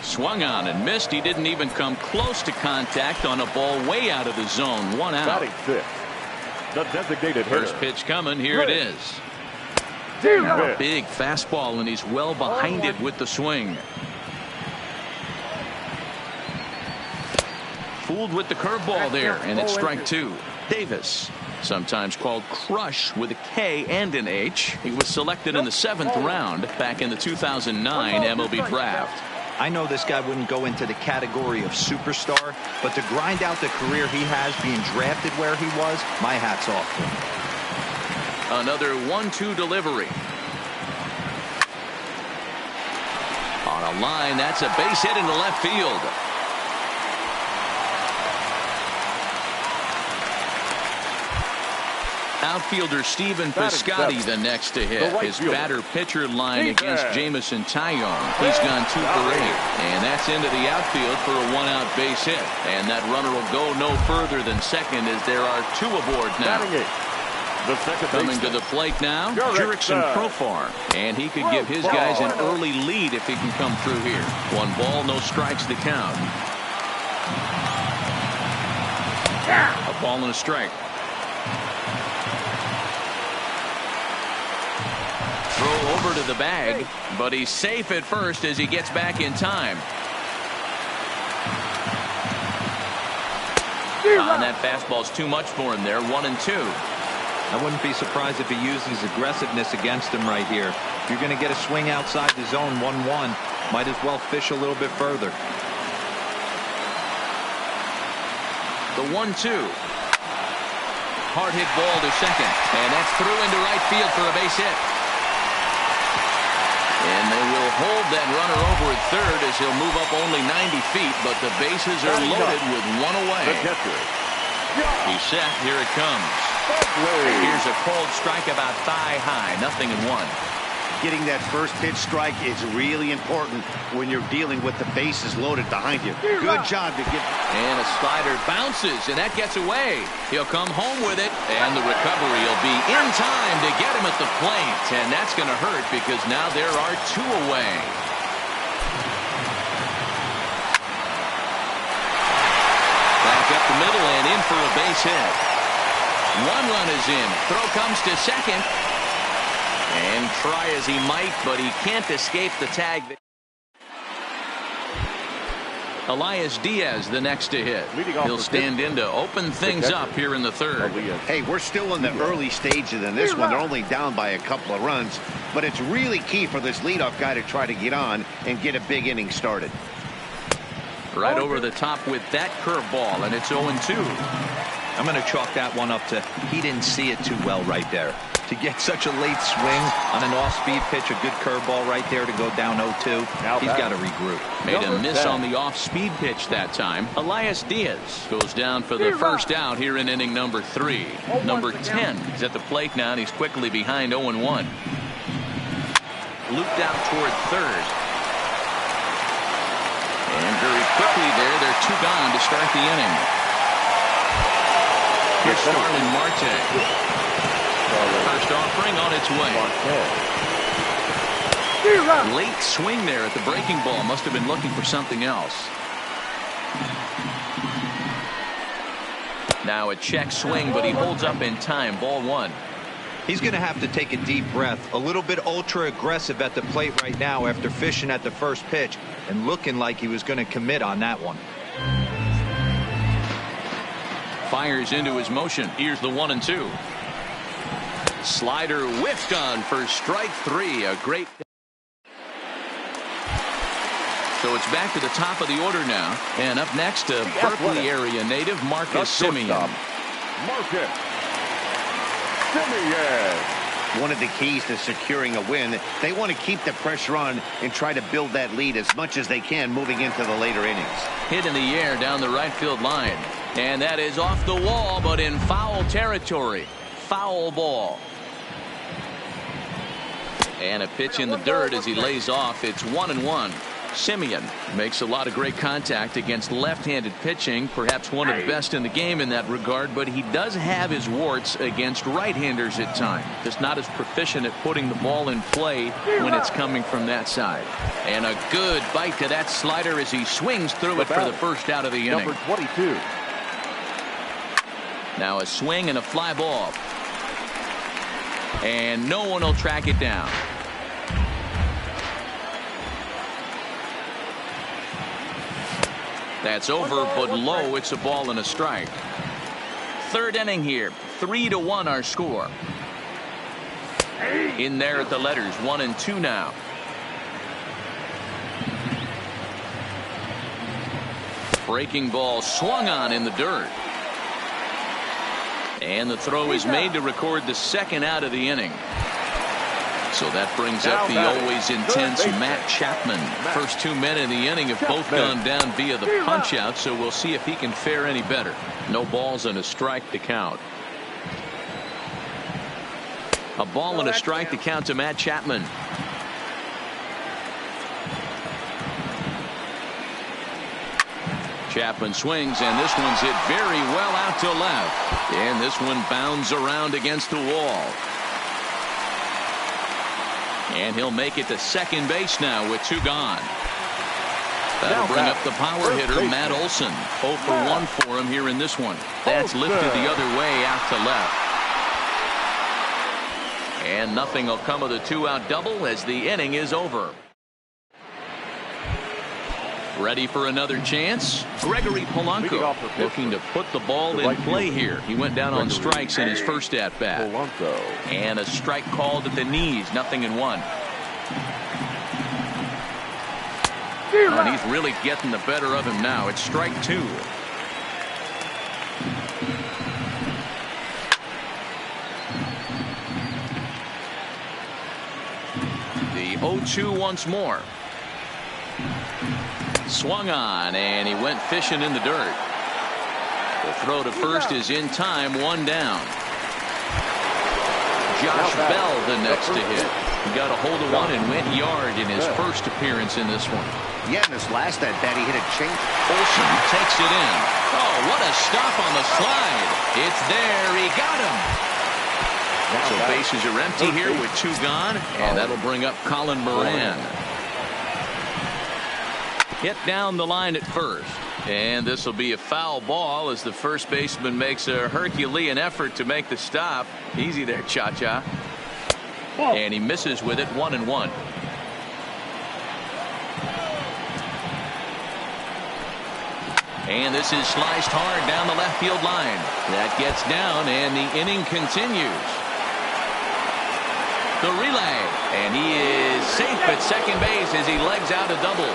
Swung on and missed. He didn't even come close to contact on a ball way out of the zone. 1 out. The designated hitter. First pitch coming. Here it is. Big fastball, and he's well behind it with the swing. Fooled with the curveball there, and it's strike 2. Davis, sometimes called Crush with a K and an H. He was selected in the 7th round back in the 2009 MLB draft. I know this guy wouldn't go into the category of superstar, but to grind out the career he has being drafted where he was, my hat's off to him. Another 1-2 delivery. On a line, that's a base hit into left field. Outfielder Stephen Piscotty the next to hit. His batter-pitcher line against Jamison Tyone. He's gone 2 for 8. And that's into the outfield for a 1-out base hit. And that runner will go no further than second as there are 2 aboard now. Coming to the plate now, Jurickson Profar. And he could give his guys an early lead if he can come through here. 1 ball, no strikes to count. A ball and a strike. Throw over to the bag, but he's safe at first as he gets back in time. And that fastball's too much for him there. 1-2. I wouldn't be surprised if he uses aggressiveness against him right here. If you're going to get a swing outside the zone 1-1, might as well fish a little bit further. The 1-2. Hard hit ball to second, and that's through into right field for a base hit. And they will hold that runner over at third as he'll move up only 90 feet, but the bases are loaded with 1 away. He's set. Here it comes. Here's a cold strike about thigh high, 0-1. Getting that first pitch strike is really important when you're dealing with the bases loaded behind you. Good job to get. And a slider bounces, and that gets away. He'll come home with it, and the recovery will be in time to get him at the plate. And that's going to hurt because now there are 2 away. Back up the middle and in for a base hit. 1 run is in. Throw comes to second. And try as he might, but he can't escape the tag. Elias Diaz the next to hit. He'll stand in to open things up here in the 3rd. Hey, we're still in the early stages in this one. They're only down by a couple of runs, but it's really key for this leadoff guy to try to get on and get a big inning started. Right over the top with that curveball, and it's 0-2. I'm going to chalk that one up to he didn't see it too well right there. To get such a late swing on an off-speed pitch, a good curveball right there to go down 0-2. He's got to regroup. Made a miss on the off-speed pitch that time. Elias Diaz goes down for the first out here in inning number 3. Number 10 is at the plate now, and he's quickly behind 0-1. Looped out toward 3rd. And very quickly they're 2 gone to start the inning. Here's Starlin Marte. First offering on its way. Late swing there at the breaking ball. Must have been looking for something else. Now a check swing, but he holds up in time. Ball 1. He's going to have to take a deep breath. A little bit ultra aggressive at the plate right now after fishing at the first pitch and looking like he was going to commit on that one. Fires into his motion. Here's the 1-2. Slider whiffed on for strike 3. A great. So it's back to the top of the order now. And up next, a Berkeley area native, Marcus Semien. Marcus Semien. One of the keys to securing a win, they want to keep the pressure on and try to build that lead as much as they can moving into the later innings. Hit in the air down the right field line. And that is off the wall, but in foul territory. Foul ball. And a pitch in the dirt as he lays off. It's 1-1. Semien makes a lot of great contact against left-handed pitching, perhaps one of the best in the game in that regard, but he does have his warts against right-handers at times. Just not as proficient at putting the ball in play when it's coming from that side. And a good bite to that slider as he swings through it for the first out of the inning. Number 22. Now a swing and a fly ball. And no one will track it down. That's over, but low. It's a ball and a strike. 3rd inning here. 3-1 our score. In there at the letters. 1-2 now. Breaking ball swung on in the dirt. And the throw is made to record the 2nd out of the inning. So that brings up the always intense Matt Chapman. First 2 men in the inning have both gone down via the punch out, so we'll see if he can fare any better. No balls and a strike to count. A ball and a strike to count to Matt Chapman. Chapman swings, and this one's hit very well out to left. And this one bounds around against the wall. And he'll make it to second base now with 2 gone. That'll bring up the power hitter, Matt Olson. 0 for 1 for him here in this one. That's lifted the other way out to left. And nothing will come of the 2-out double as the inning is over. Ready for another chance? Gregory Polanco looking to put the ball in play here. He went down on strikes in his first at-bat. And a strike called at the knees. 0-1. And he's really getting the better of him now. It's strike 2. The 0-2 once more. Swung on, and he went fishing in the dirt. The throw to first is in time, 1 down. Josh Bell the next to hit. He got a hold of one and went yard in his first appearance in this one. Yeah, in this last at bat, he hit a change. Olsen takes it in. Oh, what a stop on the slide. It's there. He got him. So bases are empty here with 2 gone, and that'll bring up Colin Moran. Hit down the line at first. And this will be a foul ball as the first baseman makes a Herculean effort to make the stop. Easy there, Cha-Cha. And he misses with it, 1-1. And this is sliced hard down the left field line. That gets down, and the inning continues. The relay, and he is safe at second base as he legs out a double.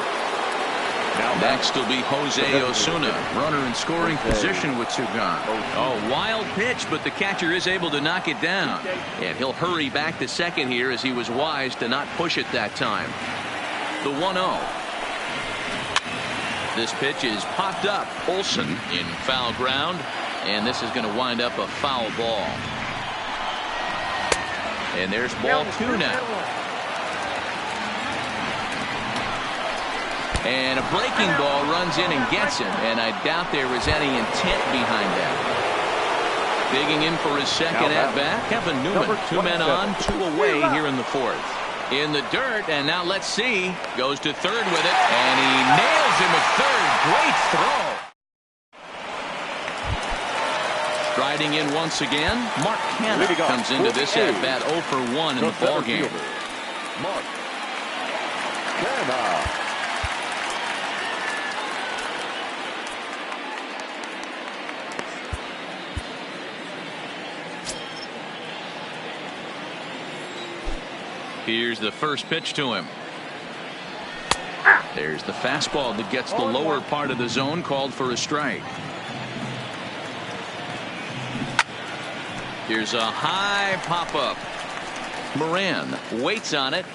Next will be Jose Osuna, runner in scoring position with 2 gone. Oh, wild pitch, but the catcher is able to knock it down. And he'll hurry back to second here as he was wise to not push it that time. The 1-0. This pitch is popped up. Olsen in foul ground, and this is going to wind up a foul ball. And there's ball 2 now. And a breaking ball runs in and gets him, and I doubt there was any intent behind that. Digging in for his second at-bat, Kevin Newman. 2 men on, 2 away here in the 4th. In the dirt, and now let's see. Goes to third with it, and he nails him at third. Great throw. Striding in once again, Mark Canha comes into this at-bat 0 for 1 in the ballgame. Mark Canha. Here's the first pitch to him. There's the fastball that gets the lower part of the zone, called for a strike. Here's a high pop-up. Moran waits on it.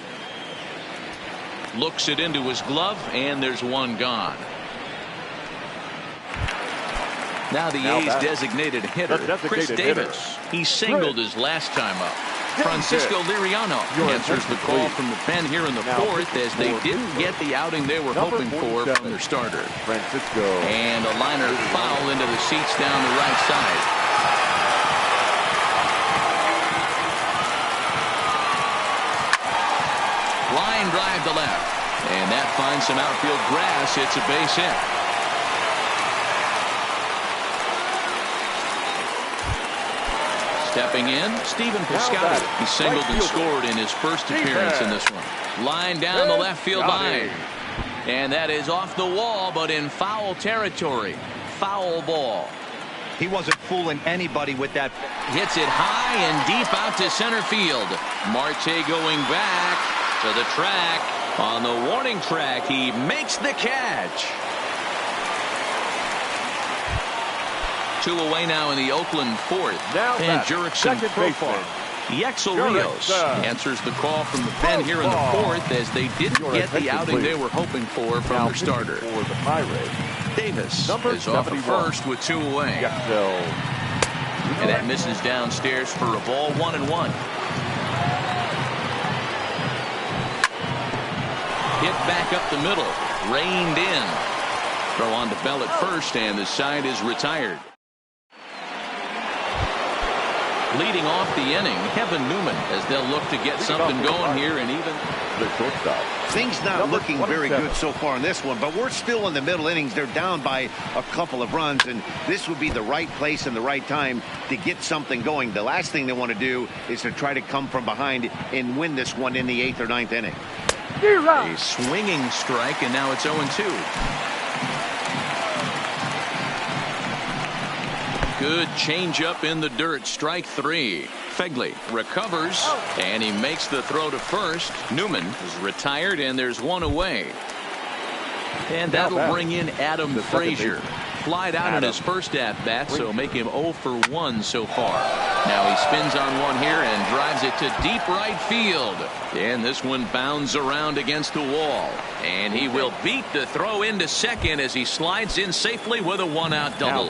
Looks it into his glove, and there's 1 gone. Now the A's designated hitter, Chris Davis. He singled his last time up. Francisco Liriano answers the call from the pen here in the 4th as they didn't get the outing they were hoping for from their starter. Francisco. And a liner foul into the seats down the right side. Line drive to left. And that finds some outfield grass. It's a base hit. Stepping in, Stephen Piscotty. He singled and scored in his first appearance in this one. Line down the left field line. And that is off the wall, but in foul territory. Foul ball. He wasn't fooling anybody with that. Hits it high and deep out to center field. Marte going back to the track. On the warning track, he makes the catch. 2 away now in the Oakland 4th. And Jurickson profile. Yexel Rios answers the call from the pen here in the 4th as they didn't get the outing they were hoping for from their starter. Davis is off at first with 2 away. And that misses downstairs for a ball, 1-1. Hit back up the middle. Reined in. Throw on to Bell at first, and the side is retired. Leading off the inning, Kevin Newman, as they'll look to get something going here, and even the shortstop. Things not looking very good so far in this one, but we're still in the middle innings. They're down by a couple of runs, and this would be the right place and the right time to get something going. The last thing they want to do is to try to come from behind and win this one in the 8th or 9th inning. A swinging strike, and now it's 0-2. Good changeup in the dirt. Strike 3. Fegley recovers, and he makes the throw to first. Newman is retired, and there's 1 away. And that'll bring in Adam Frazier. Flied out in his first at-bat, so make him 0 for 1 so far. Now he spins on one here and drives it to deep right field. And this one bounds around against the wall. And he will beat the throw into second as he slides in safely with a 1-out double.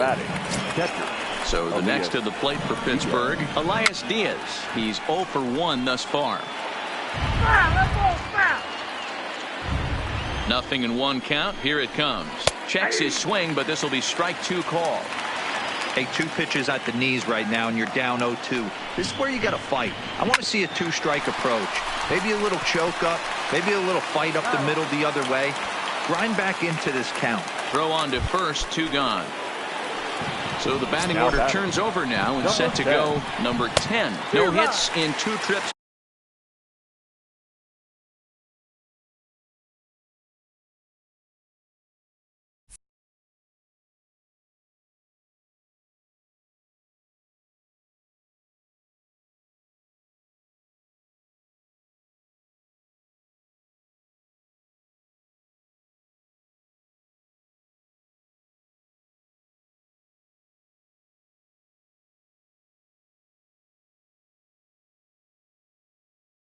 So the next to the plate for Pittsburgh, Elias Diaz. He's 0 for 1 thus far. Nothing in 1 count. Here it comes. Checks his swing, but this will be strike 2 call. Hey, 2 pitches at the knees right now, and you're down 0-2. This is where you got to fight. I want to see a 2-strike approach. Maybe a little choke up, maybe a little fight up the middle the other way. Grind back into this count. Throw on to first, 2 gone. So the batting order turns over now and set to go number 10. No hits in 2 trips.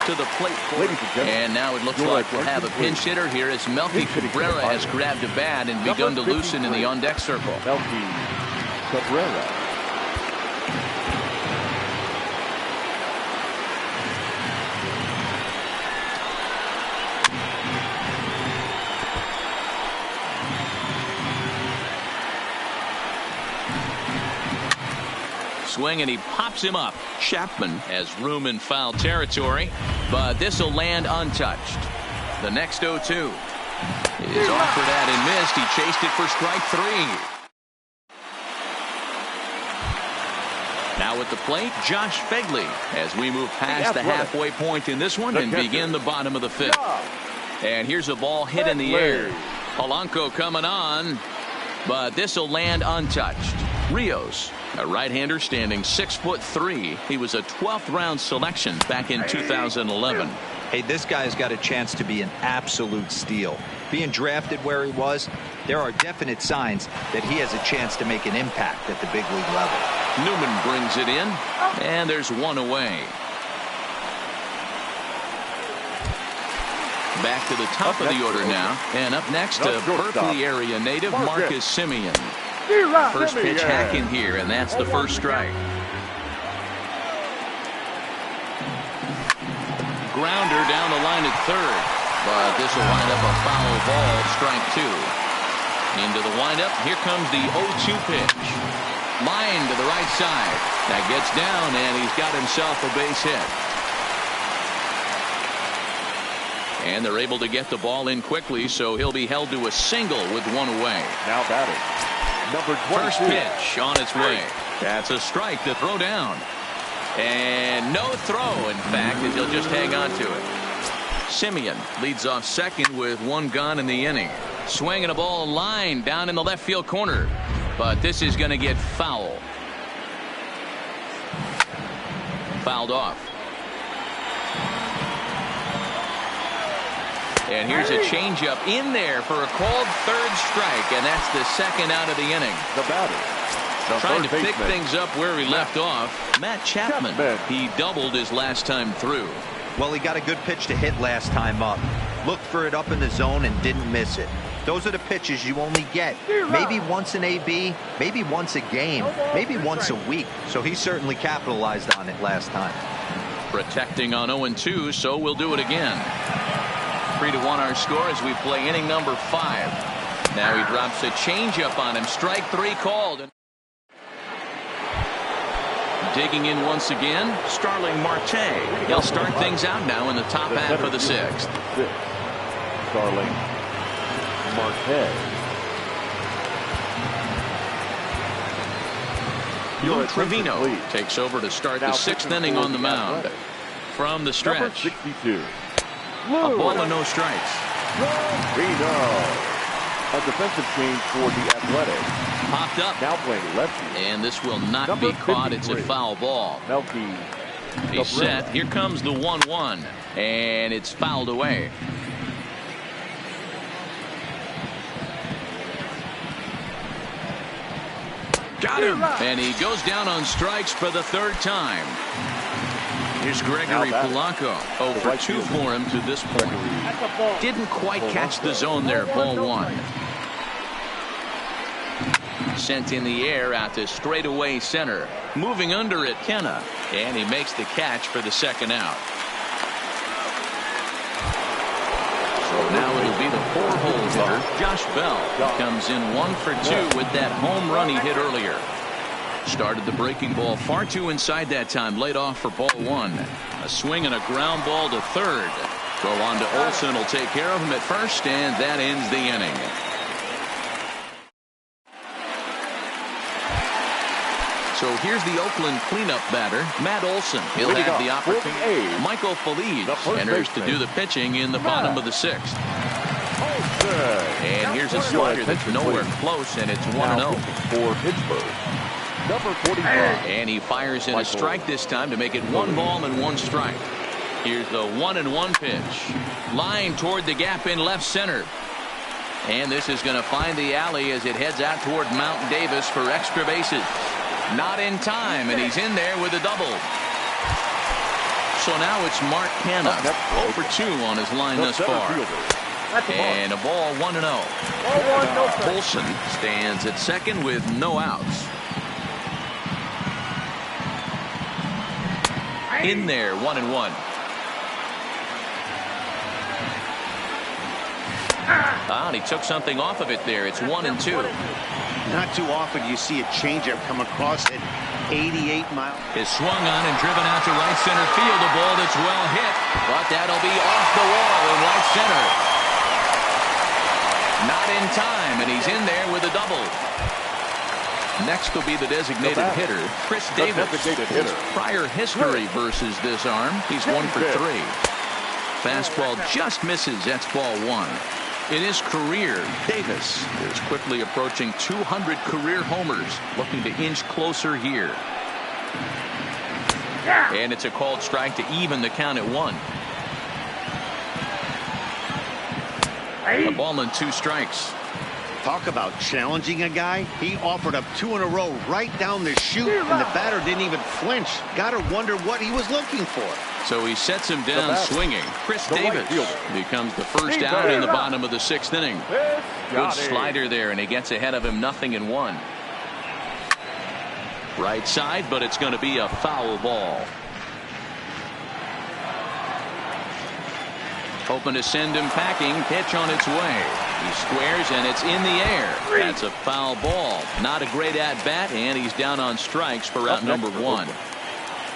To the plate, and now it looks like we'll have a pinch hitter here as Melky Cabrera has grabbed a bat and begun to loosen in the on-deck circle. Melky Cabrera. Swing, and he pops him up. Chapman has room in foul territory, but this will land untouched. The next 0-2 is offered at and missed. He chased it for strike 3. Now at the plate, Josh Fegley, as we move past the halfway point in this one and begin the bottom of the 5th. And here's a ball hit in the air. Polanco coming on, but this will land untouched. Rios, a right-hander standing 6'3". He was a 12th round selection back in 2011. Hey, this guy's got a chance to be an absolute steal. Being drafted where he was, there are definite signs that he has a chance to make an impact at the big league level. Newman brings it in, and there's 1 away. Back to the top of the order now, and up next to Berkeley area native Marcus Semien. First pitch hacking here, and that's the first strike. Grounder down the line at third, but this will wind up a foul ball, strike 2. Into the windup, here comes the 0-2 pitch. Line to the right side. That gets down, and he's got himself a base hit. And they're able to get the ball in quickly, so he'll be held to a single with 1 away. Now batting, number 22. First pitch on its way. That's a strike to throw down. And no throw, in fact, as he'll just hang on to it. Semien leads off second with 1 gone in the inning. Swinging a ball line down in the left field corner. But this is going to get foul. Fouled off. And here's a changeup in there for a called 3rd strike, and that's the 2nd out of the inning. The batter, trying to pick things up where he left off. Matt Chapman. He doubled his last time through. Well, he got a good pitch to hit last time up. Looked for it up in the zone and didn't miss it. Those are the pitches you only get maybe once an AB, maybe once a game, maybe once a week. So he certainly capitalized on it last time. Protecting on 0-2, so we'll do it again. 3-1 our score as we play inning number 5. Now he drops a changeup on him. Strike 3 called. Digging in once again, Starling Marte. He'll start things out now in the top half of the 6th. Starling Marte. Lou Trevino takes over to start the 6th inning on the mound. From the stretch. 62. A ball and no strikes. Trevino. A defensive change for the Athletics. Popped up. Now playing lefty. And this will not be caught. It's a foul ball. Melky. He's set. Here comes the 1-1. And it's fouled away. Got him. And he goes down on strikes for the 3rd time. Here's Gregory Polanco. 0 for 2 for him to this point. Didn't quite catch the zone there. Ball 1. sent in the air out to straightaway center. Moving under it, Kenna. And he makes the catch for the second out. So now it'll be the 4-hole hitter, Josh Bell. Comes in 1 for 2 with that home run he hit earlier. Started the breaking ball far too inside that time. Laid off for ball 1. A swing and a ground ball to third. Go on to Olsen. Will take care of him at first, and that ends the inning. So here's the Oakland cleanup batter, Matt Olsen. He'll have the opportunity. Michael Feliz enters to do the pitching in the bottom of the 6th. And here's a slider that's nowhere close, and it's 1-0 for Pittsburgh. Number 45. And he fires in a strike this time to make it 1 ball and 1 strike. Here's the 1-1 pitch. Line toward the gap in left center. And this is going to find the alley as it heads out toward Mount Davis for extra bases. Not in time, and he's in there with a double. So now it's Mark Canha, 0 for 2 on his line thus far. And a ball 1-0. Olsen stands at second with no outs. In there, 1-1. And he took something off of it there. It's 1-2. Not too often you see a changeup come across at 88 miles. Is swung on and driven out to right center field. A ball that's well hit, but that'll be off the wall in right center. Not in time, and he's in there with a double. Next will be the designated hitter, Chris Davis. His prior history versus this arm, he's 1 for 3. Fastball just misses. That's ball 1. In his career, Davis is quickly approaching 200 career homers, looking to inch closer here. And it's a called strike to even the count at 1. A ball and 2 strikes. Talk about challenging a guy. He offered up 2 in a row right down the chute, and the batter didn't even flinch. Gotta wonder what he was looking for. So he sets him down swinging. Chris Davis becomes the first out in the bottom of the 6th inning. Good slider there, and he gets ahead of him 0-1. Right side, but it's going to be a foul ball. Hoping to send him packing. Pitch on its way. He squares, and it's in the air. That's a foul ball. Not a great at-bat, and he's down on strikes for out number 1.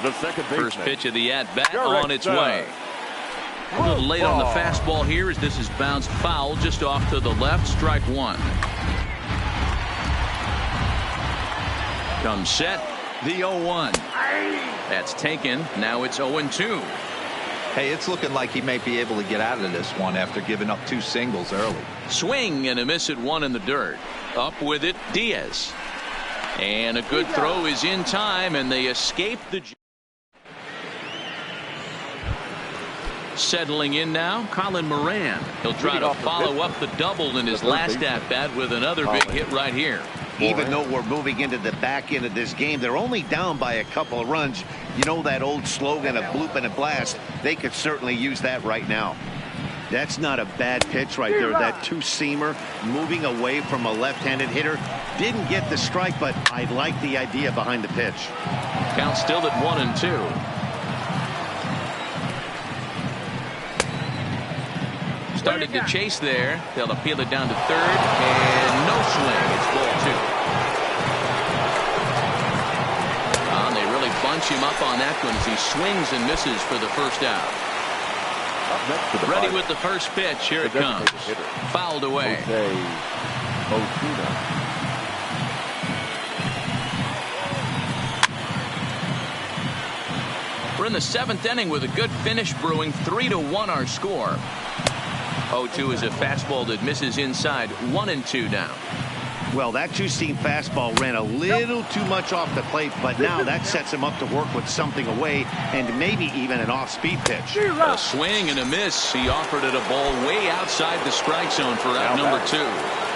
The second baseman. First pitch of the at-bat on its way. A little late on the fastball here as this is bounced foul just off to the left. Strike 1. Comes set. The 0-1. That's taken. Now it's 0-2. Hey, it's looking like he may be able to get out of this one after giving up 2 singles early. Swing and a miss at 1 in the dirt. Up with it, Diaz. And a good throw is in time, and they escape the... Settling in now, Colin Moran. He'll try to follow up the double in his last at-bat with another big hit right here. Even though we're moving into the back end of this game, they're only down by a couple of runs. You know that old slogan of bloop and a blast? They could certainly use that right now. That's not a bad pitch right there. That 2-seamer moving away from a left-handed hitter. Didn't get the strike, but I like the idea behind the pitch. Count still at 1-2. Started to chase there. They'll appeal it down to third, and no swing. It's ball 2. They really bunch him up on that one as he swings and misses for the first out. Ready with the first pitch. Here it comes. Fouled away. We're in the 7th inning with a good finish brewing. 3-1 our score. 0-2 is a fastball that misses inside. 1-2 now. Well, that 2-seam fastball ran a little too much off the plate, but now that sets him up to work with something away and maybe even an off-speed pitch. A swing and a miss. He offered it a ball way outside the strike zone for out number 2.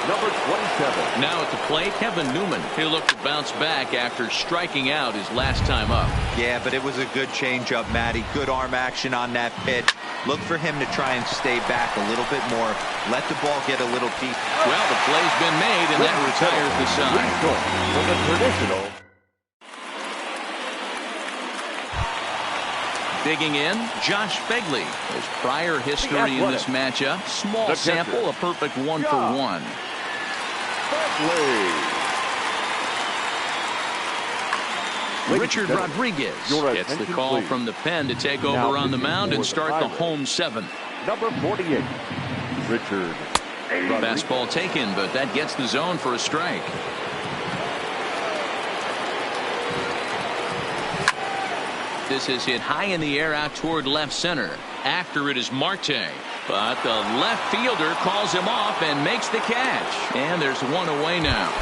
Number 27. Now at the plate, Kevin Newman. He'll look to bounce back after striking out his last time up. Yeah, but it was a good changeup, Matty. Good arm action on that pitch. Look for him to try and stay back a little bit more. Let the ball get a little deep. Well, the play's been made, and that retires the side. For the traditional. Digging in, Josh Begley. His prior history in this matchup. Small sample, a perfect 1-for-1. Richard Rodriguez gets the call from the pen to take over on the mound and start the home 7th. Number 48, Richard. Fastball taken, but that gets the zone for a strike. This is hit high in the air out toward left center. After it is Marte, but the left fielder calls him off and makes the catch. And there's one away now.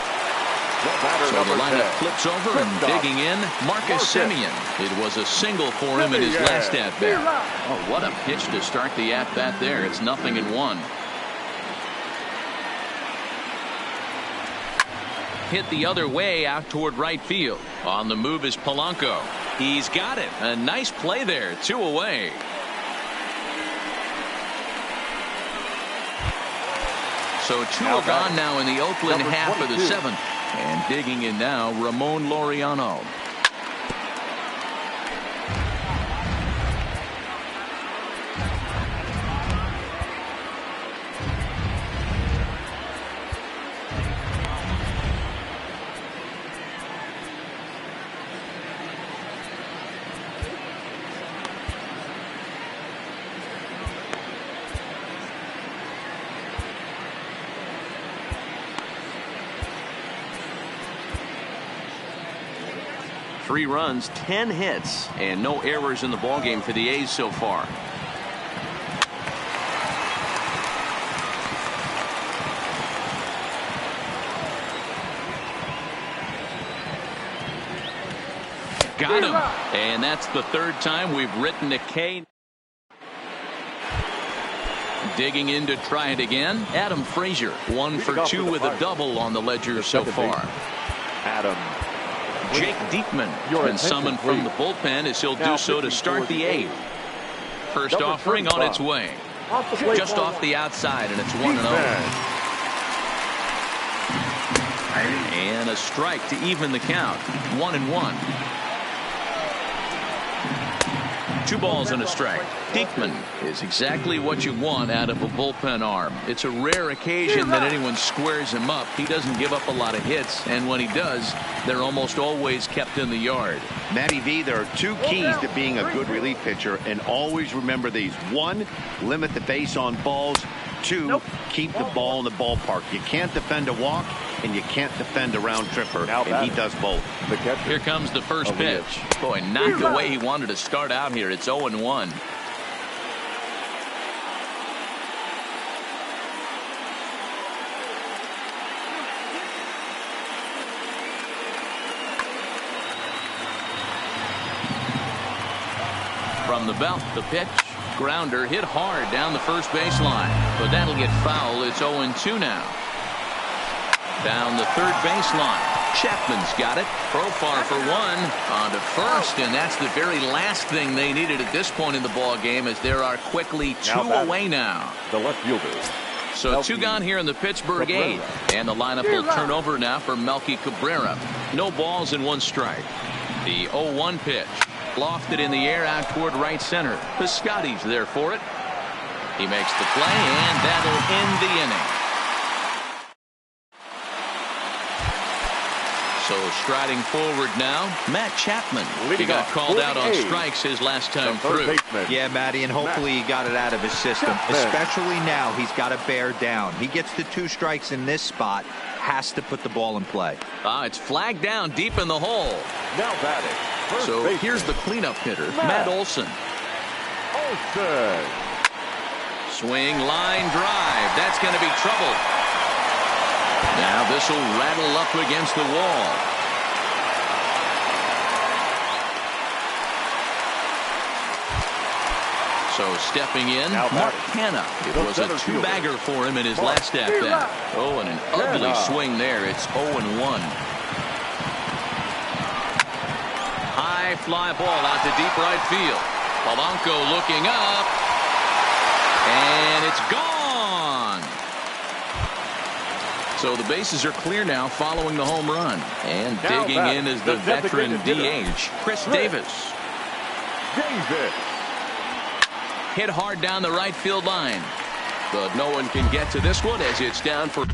So the lineup flips over and digging in, Marcus Semien. It was a single for him in his last at-bat. Oh, what a pitch to start the at-bat there. It's 0-1. Hit the other way out toward right field. On the move is Polanco. He's got it. A nice play there. 2 away. So 2 are gone now in the Oakland half of the 7th. And digging in now, Ramon Laureano. Three runs, 10 hits, and no errors in the ballgame for the A's so far. Got him. And that's the 3rd time we've written a K. Digging in to try it again, Adam Frazier. 1 for 2 with a double on the ledger so far. Adam. Jake Diekman has been summoned from the bullpen as he'll do so to start the 8th. First offering on its way. Just off the outside, and it's 1-0. And a strike to even the count. 1-1. 2 balls and a strike. Diekman is exactly what you want out of a bullpen arm. It's a rare occasion that anyone squares him up. He doesn't give up a lot of hits, and when he does, they're almost always kept in the yard. Matty V, there are 2 keys to being a good relief pitcher, and always remember these. 1, limit the base on balls. 2, keep the ball in the ballpark. You can't defend a walk, and you can't defend a round tripper, and he does both. Here comes the first pitch. Boy, not the way he wanted to start out here. It's 0-1. From the belt, the pitch. Grounder hit hard down the first baseline, but that'll get foul. It's 0-2 now. Down the third baseline. Chapman's got it. Profar for 1 on to first, and that's the very last thing they needed at this point in the ball game, as there are quickly 2 away now. The left fielder. So 2 gone here in the Pittsburgh 8th, and the lineup will turn over now for Melky Cabrera. No balls and 1 strike. The 0-1 pitch. Lofted in the air out toward right center. Piscotty's there for it. He makes the play, and that'll end the inning. So striding forward now, Matt Chapman. He got called out on strikes his last time through. Yeah, Matty, and hopefully he got it out of his system. Especially now, he's got to bear down. He gets the 2 strikes in this spot. Has to put the ball in play. It's flagged down deep in the hole. Now batting. So here's the cleanup hitter, Matt Olson. Swing, line drive. That's going to be trouble. Now this will rattle up against the wall. So stepping in, Mark Hanna. It was a 2-bagger for him in his last at-bat. Oh, and an ugly swing there. It's 0-1. High fly ball out to deep right field. Polanco looking up. And it's gone. So the bases are clear now following the home run. And Now digging in is the veteran DH, Chris Davis. Davis. Hit hard down the right field line. But no one can get to this one as it's down for...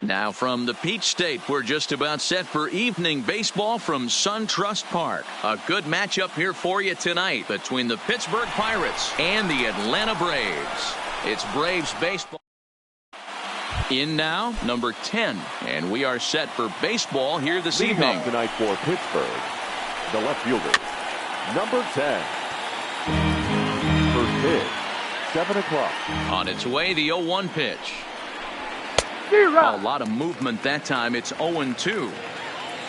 Now from the Peach State, we're just about set for evening baseball from SunTrust Park. A good matchup here for you tonight between the Pittsburgh Pirates and the Atlanta Braves. It's Braves baseball. In now, number 10, and we are set for baseball here this evening. Tonight for Pittsburgh, the left fielder, number 10. First pitch, 7 o'clock. On its way, the 0-1 pitch. A lot of movement that time. It's 0-2.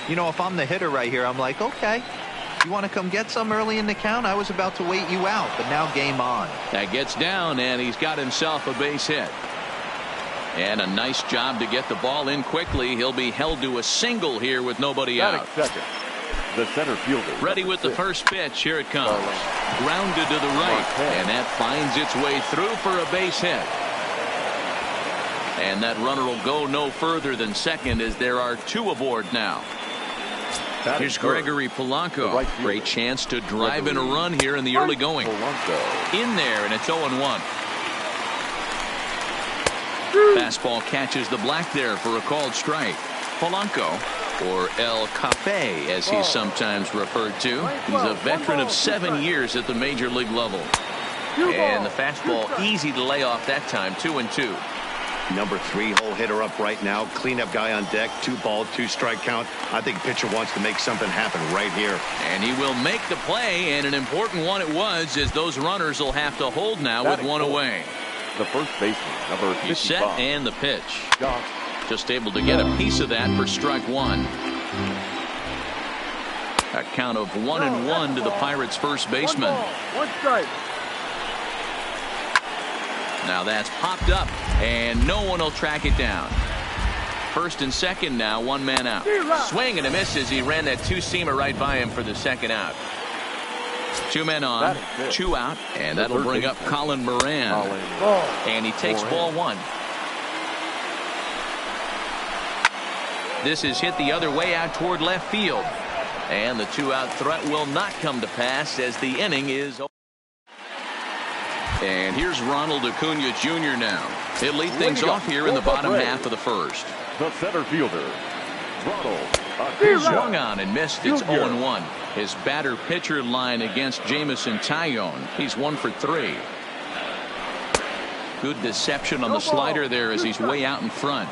You know, if I'm the hitter right here, I'm like, okay, you want to come get some early in the count? I was about to wait you out, but now game on. That gets down, and he's got himself a base hit. And a nice job to get the ball in quickly. He'll be held to a single here with nobody out. Second, the center fielder. Ready with the first pitch. Here it comes. Grounded to the right, and that finds its way through for a base hit. And that runner will go no further than second as there are 2 aboard now. Here's Gregory Polanco. Great chance to drive in a run here in the early going. In there, and it's 0-1. Fastball catches the black there for a called strike. Polanco, or El Cafe as he's sometimes referred to. He's a veteran of 7 years at the major league level. And the fastball easy to lay off that time. 2-2. Number 3 hole hitter up right now. Cleanup guy on deck. 2-ball, 2-strike count. I think pitcher wants to make something happen right here. And he will make the play, and an important one it was, as those runners will have to hold now with 1 away. The first baseman, number 55. He's set, and the pitch. Just able to get a piece of that for strike 1. A count of 1-1 to the Pirates' first baseman. 1 strike. Now that's popped up, and no one will track it down. First and second now, 1 man out. Swing and a miss as he ran that 2-seamer right by him for the second out. 2 men on, 2 out, and that'll bring up Colin Moran. And he takes ball 1. This is hit the other way out toward left field. And the 2-out threat will not come to pass as the inning is over. And here's Ronald Acuna Jr. now. He'll lead things off here in the bottom half of the first. The center fielder, Ronald Acuna. Swung on and missed. It's 0-1. His batter-pitcher line against Jamison Tyone. He's 1 for 3. Good deception on the slider there as he's way out in front.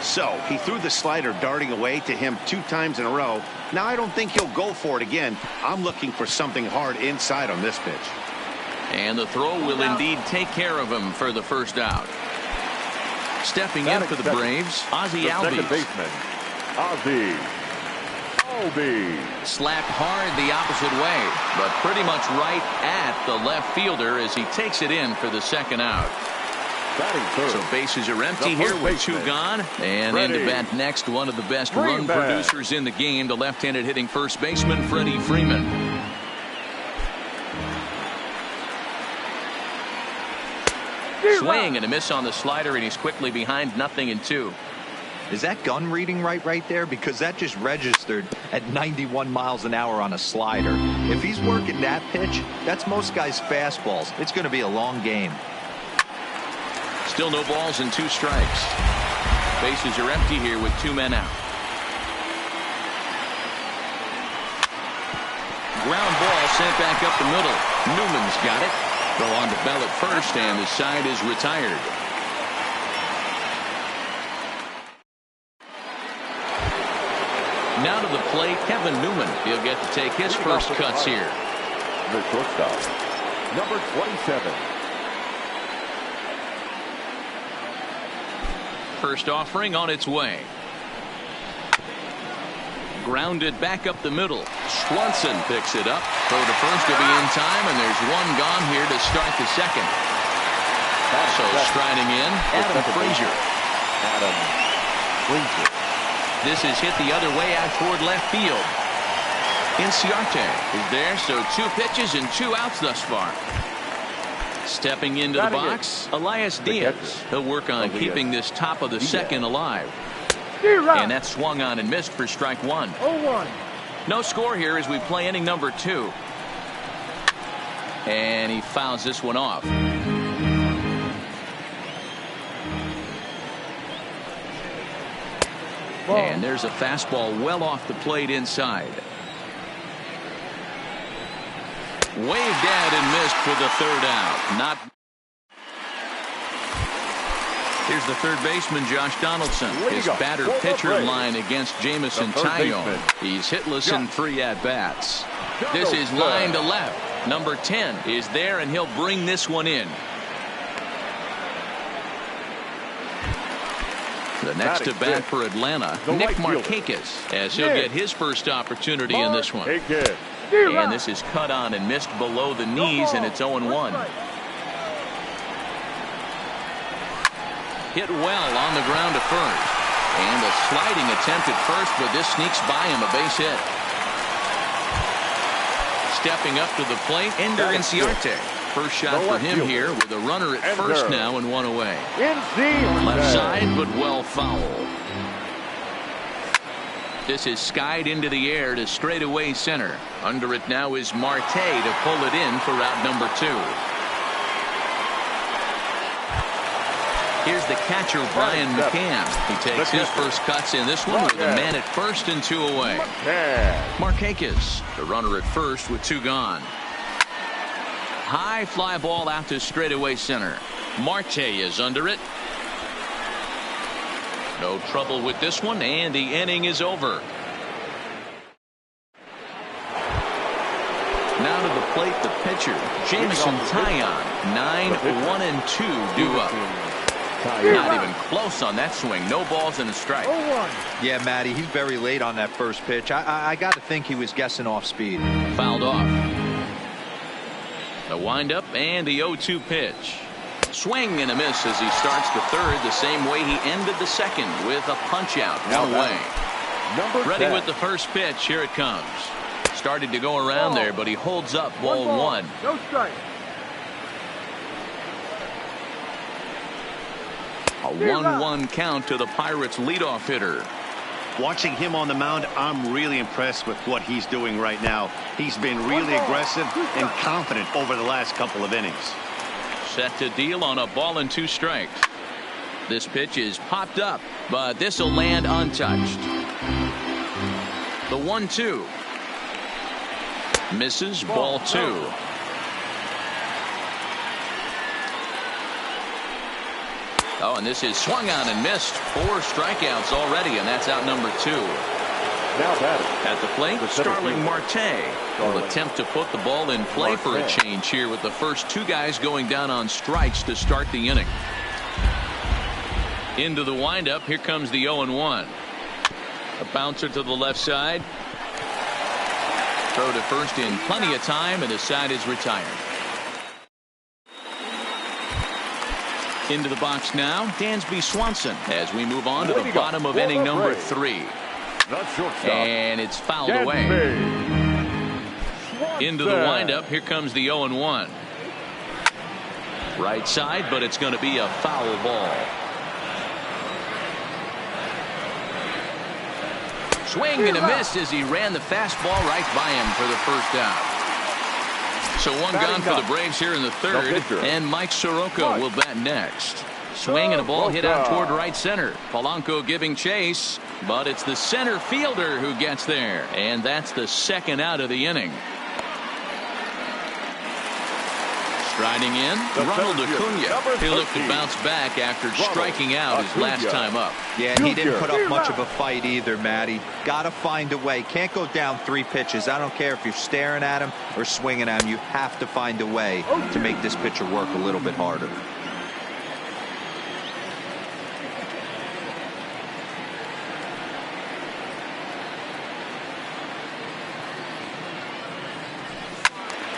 So he threw the slider darting away to him 2 times in a row. Now I don't think he'll go for it again. I'm looking for something hard inside on this pitch. And the throw will indeed take care of him for the first out. Stepping in for the Braves, Ozzie Albies. Second baseman, Ozzie Albies. Slapped hard the opposite way, but pretty much right at the left fielder as he takes it in for the second out. So bases are empty here with 2 gone. And in to bat next, one of the best run producers in the game, the left-handed hitting first baseman, Freddie Freeman. Swing and a miss on the slider, and he's quickly behind 0-2. Is that gun reading right there? Because that just registered at 91 miles an hour on a slider. If he's working that pitch, that's most guys' fastballs. It's going to be a long game. Still no balls and 2 strikes. Bases are empty here with 2 men out. Ground ball sent back up the middle. Newman's got it. Go on to Bell at first, and the side is retired. Now to the plate, Kevin Newman. He'll get to take his first cuts here. The shortstop, number 27. First offering on its way. Grounded back up the middle. Swanson picks it up. Throw to first will be in time, and there's 1 gone here to start the second. Also striding in, Adam Frazier. This is hit the other way out toward left field. Inciarte is there, so 2 pitches and 2 outs thus far. Stepping into the box, Elias Diaz. He'll work on keeping this top of the second alive. And that swung on and missed for strike 1. 0-1. No score here as we play inning number 2. And he fouls this one off. And there's a fastball well off the plate inside. Waved at and missed for the third out. Not. Here's the third baseman, Josh Donaldson. His batter-pitcher line against Jameson Taillon. He's hitless in 3 at-bats. This is line to left. Number 10 is there, and he'll bring this one in. The next to bat for Atlanta, Nick Markakis, as he'll get his first opportunity in this one. And this is cut on and missed below the knees, and it's 0-1. Hit well on the ground to first. And a sliding attempt at first, but this sneaks by him, a base hit. Stepping up to the plate, Ender Inciarte. First shot for him here with a runner at first now and 1 away. Left side, but well fouled. This is skied into the air to straightaway center. Under it now is Marte to pull it in for out number 2. Here's the catcher, Brian McCann. He takes his first cuts in this one with a man at first and 2 away. Markakis, the runner at first with 2 gone. High fly ball out to straightaway center. Marte is under it. No trouble with this one, and the inning is over. Now to the plate, the pitcher, Jameson Taillon. 9-1-2 due up. Not even close on that swing. No balls and a strike. Yeah, Matty, he's very late on that first pitch. I got to think he was guessing off speed. Fouled off. The windup and the 0-2 pitch. Swing and a miss as he starts the third the same way he ended the second with a punch out. 1 away. Ready with the first pitch. Here it comes. Started to go around there, but he holds up. Ball 1. No strike. A 1-1 count to the Pirates leadoff hitter. Watching him on the mound, I'm really impressed with what he's doing right now. He's been really aggressive and confident over the last couple of innings. Set to deal on a ball and 2 strikes. This pitch is popped up, but this will land untouched. The 1-2. Misses, ball 2. Oh, and this is swung on and missed. 4 strikeouts already, and that's out number 2. Now batting at the plate, Starling Marte will attempt to put the ball in play for a change here with the first 2 guys going down on strikes to start the inning. Into the windup, here comes the 0-1. A bouncer to the left side. Throw to first in plenty of time, and his side is retired. Into the box now, Dansby Swanson as we move on to the bottom of inning number 3. And it's fouled away. Into the windup, here comes the 0-1. Right side, but it's going to be a foul ball. Swing and a miss as he ran the fastball right by him for the first out. So 1 gone for the Braves here in the third, and Mike Soroka will bat next. Swing and a ball hit out toward right center. Polanco giving chase, but it's the center fielder who gets there, and that's the second out of the inning. Striding in, Ronald Acuna. He'll look to bounce back after striking out his last time up. Yeah, he didn't put up much of a fight either, Matty. Got to find a way. Can't go down 3 pitches. I don't care if you're staring at him or swinging at him. You have to find a way to make this pitcher work a little bit harder.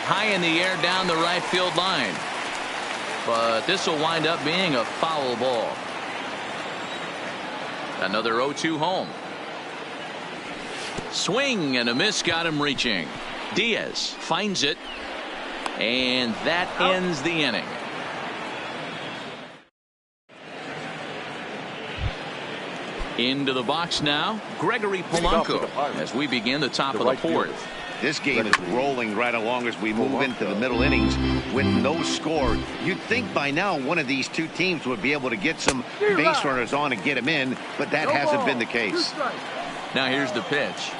High in the air down the right field line. But this will wind up being a foul ball. Another 0-2 home. Swing and a miss got him reaching. Diaz finds it. And that ends the inning. Into the box now, Gregory Polanco as we begin the top of the 4th. This game is rolling right along as we move into the middle innings with no score. You'd think by now one of these two teams would be able to get some base runners on and get them in, but that hasn't been the case. Now here's the pitch.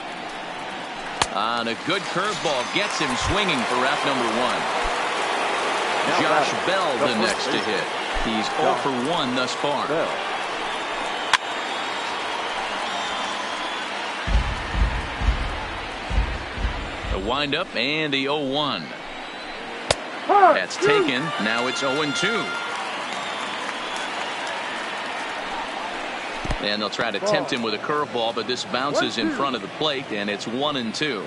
On a good curveball, gets him swinging for out number 1. Josh Bell the next to hit. He's 0 for 1 thus far. The windup and the 0-1. That's taken. Now it's 0-2. And they'll try to tempt him with a curveball, but this bounces in front of the plate, and it's 1-2.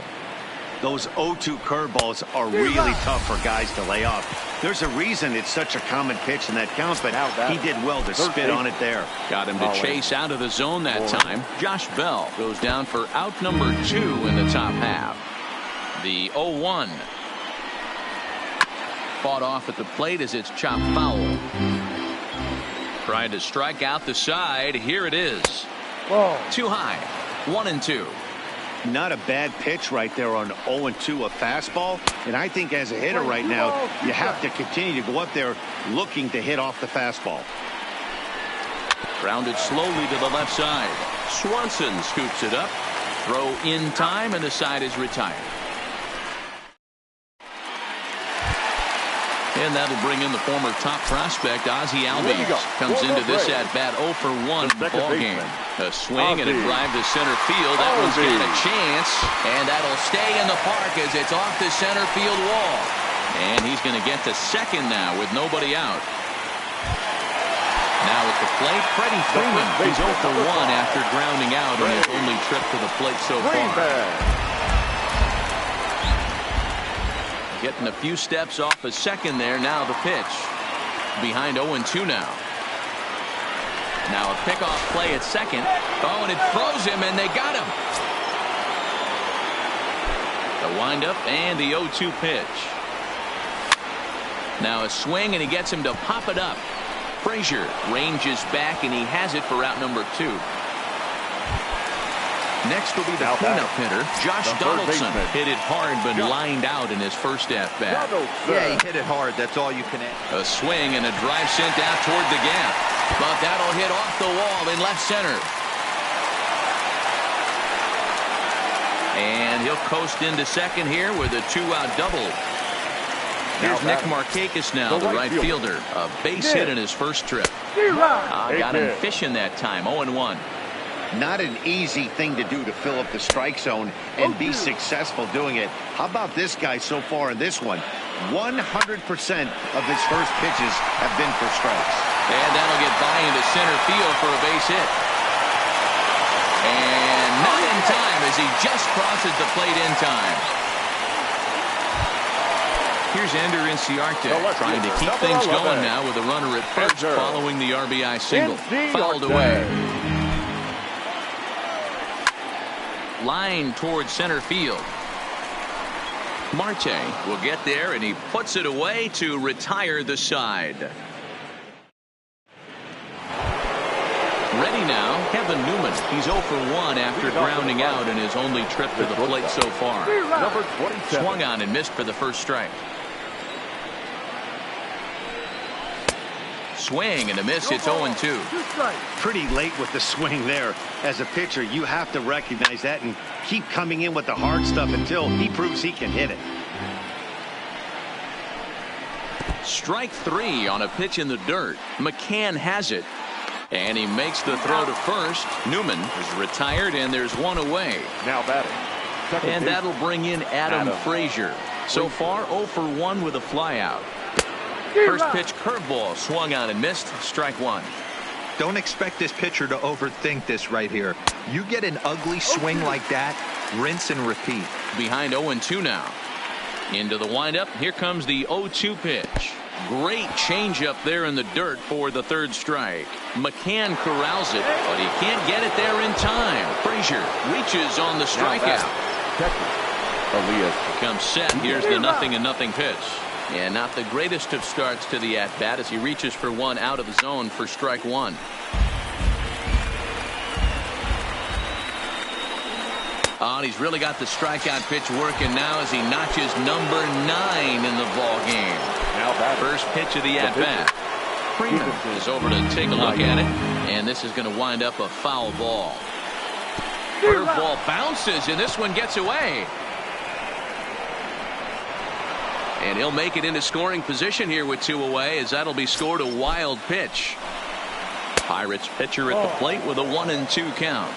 Those 0-2 curveballs are really tough for guys to lay off. There's a reason it's such a common pitch in that count, but he did well to spit on it there. Got him to chase out of the zone that time. Josh Bell goes down for out number 2 in the top half. The 0-1. Fought off at the plate as it's chopped foul. Trying to strike out the side. Here it is. Too high. 1-2. Not a bad pitch right there on 0-2, a fastball. And I think as a hitter right now, you have to continue to go up there looking to hit off the fastball. Grounded slowly to the left side. Swanson scoops it up. Throw in time, and the side is retired. And that'll bring in the former top prospect, Ozzie Albies. Comes into this at-bat 0 for 1 ball game. A swing and a drive to center field. That one's got a chance, and that'll stay in the park as it's off the center field wall. And he's going to get to second now with nobody out. Now at the plate, Freddie Freeman. He's 0 for 1 after grounding out on his only trip to the plate so far. Getting a few steps off a second there. Now the pitch. Behind 0-2 now. Now a pickoff play at second. Oh, and it throws him, and they got him. The windup and the 0-2 pitch. Now a swing, and he gets him to pop it up. Frazier ranges back, and he has it for out number 2. Next will be the cleanup hitter, Josh Donaldson. Hit it hard, but lined out in his first at-bat. Yeah, he hit it hard. That's all you can add. A swing and a drive sent out toward the gap. But that'll hit off the wall in left center. And he'll coast into second here with a 2-out double. Here's Nick Markakis now, the right fielder. A base hit in his first trip. Got him fishing that time, 0-1. Not an easy thing to do to fill up the strike zone and be successful doing it. How about this guy so far in this one? 100% of his first pitches have been for strikes. And that'll get by into center field for a base hit. And not in time as he just crosses the plate in time. Here's Ender Inciarte trying to keep things going now with a runner at first following the RBI single. Fouled away. Line towards center field. Marte will get there, and he puts it away to retire the side. Ready now, Kevin Newman. He's 0 for 1 after grounding out in his only trip to the plate so far. Number 27. Swung on and missed for the first strike. Swing and a miss. It's 0-2. Pretty late with the swing there. As a pitcher, you have to recognize that and keep coming in with the hard stuff until he proves he can hit it. Strike 3 on a pitch in the dirt. McCann has it, and he makes the throw to first. Newman is retired, and there's one away. Now batting. And that'll bring in Adam Frazier. So far 0 for 1 with a flyout. First pitch curveball swung on and missed. Strike 1. Don't expect this pitcher to overthink this right here. You get an ugly swing like that, rinse and repeat. Behind 0-2 now. Into the windup. Here comes the 0-2 pitch. Great changeup there in the dirt for the third strike. McCann corrals it, but he can't get it there in time. Frazier reaches on the strikeout. Comes set. Here's the 0-0 pitch. And not the greatest of starts to the at-bat as he reaches for one out of the zone for strike 1. Oh, and he's really got the strikeout pitch working now as he notches number 9 in the ball game. Now that first pitch of the at-bat. Freeman is over to take a look at it, and this is going to wind up a foul ball. Curveball bounces, and this one gets away. And he'll make it into scoring position here with 2 away, as that'll be scored a wild pitch. Pirates pitcher at the plate with a 1-2 count.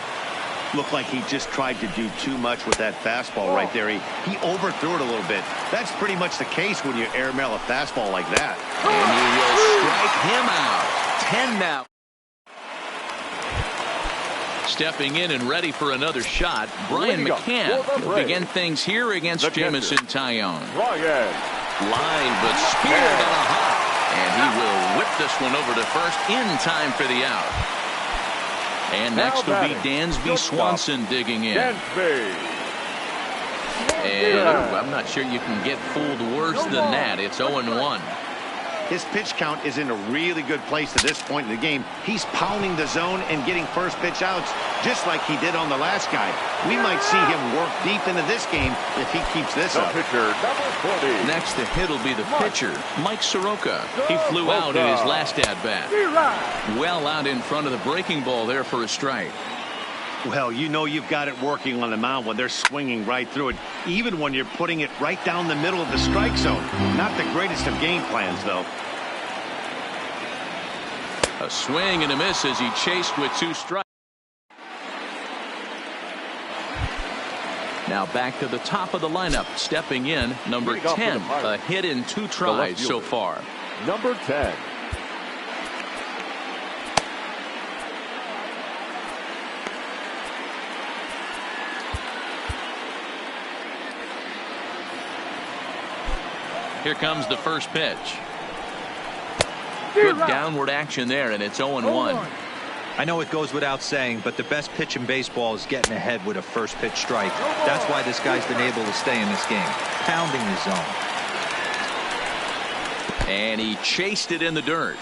Looked like he just tried to do too much with that fastball right there. He overthrew it a little bit. That's pretty much the case when you airmail a fastball like that. And he will strike him out. 10 now. Stepping in and ready for another shot, Brian McCann will begin things here against Jameson Taillon. Line, but speared on a hop. And he will whip this one over to first in time for the out. And next will be Dansby Swanson digging in. And I'm not sure you can get fooled worse than that. It's 0-1. His pitch count is in a really good place at this point in the game. He's pounding the zone and getting first pitch outs just like he did on the last guy. We might see him work deep into this game if he keeps this up. Next to hit will be the pitcher, Mike Soroka. He flew out in his last at-bat. Well out in front of the breaking ball there for a strike. Well, you know you've got it working on the mound when they're swinging right through it, even when you're putting it right down the middle of the strike zone. Not the greatest of game plans, though. A swing and a miss as he chased with 2 strikes. Now back to the top of the lineup, stepping in, number 10, a hit in 2 tries so far. Number 10. Here comes the first pitch. Good downward action there, and it's 0-1. I know it goes without saying, but the best pitch in baseball is getting ahead with a first pitch strike. That's why this guy's been able to stay in this game, pounding the zone. And he chased it in the dirt.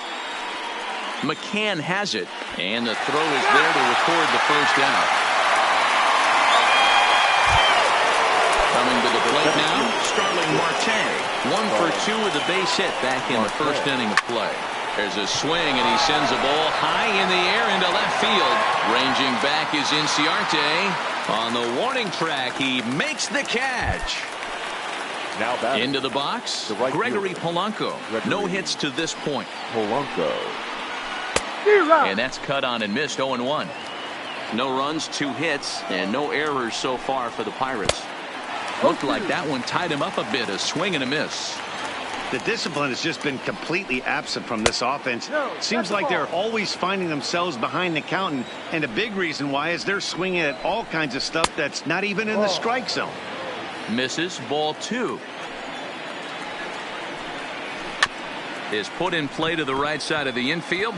McCann has it, and the throw is there to record the first out. Coming to the plate now, Starling Marte. 1 for 2 with a base hit back in the first inning of play. There's a swing, and he sends a ball high in the air into left field. Ranging back is Inciarte. On the warning track, he makes the catch. Now back into the box, Gregory Polanco. No hits to this point. Polanco. And that's cut on and missed. 0-1. No runs, 2 hits, and no errors so far for the Pirates. Looked like that one tied him up a bit. A swing and a miss. The discipline has just been completely absent from this offense. Seems like they're always finding themselves behind the count, and a big reason why is they're swinging at all kinds of stuff that's not even in the strike zone. Misses, ball 2. Is put in play to the right side of the infield.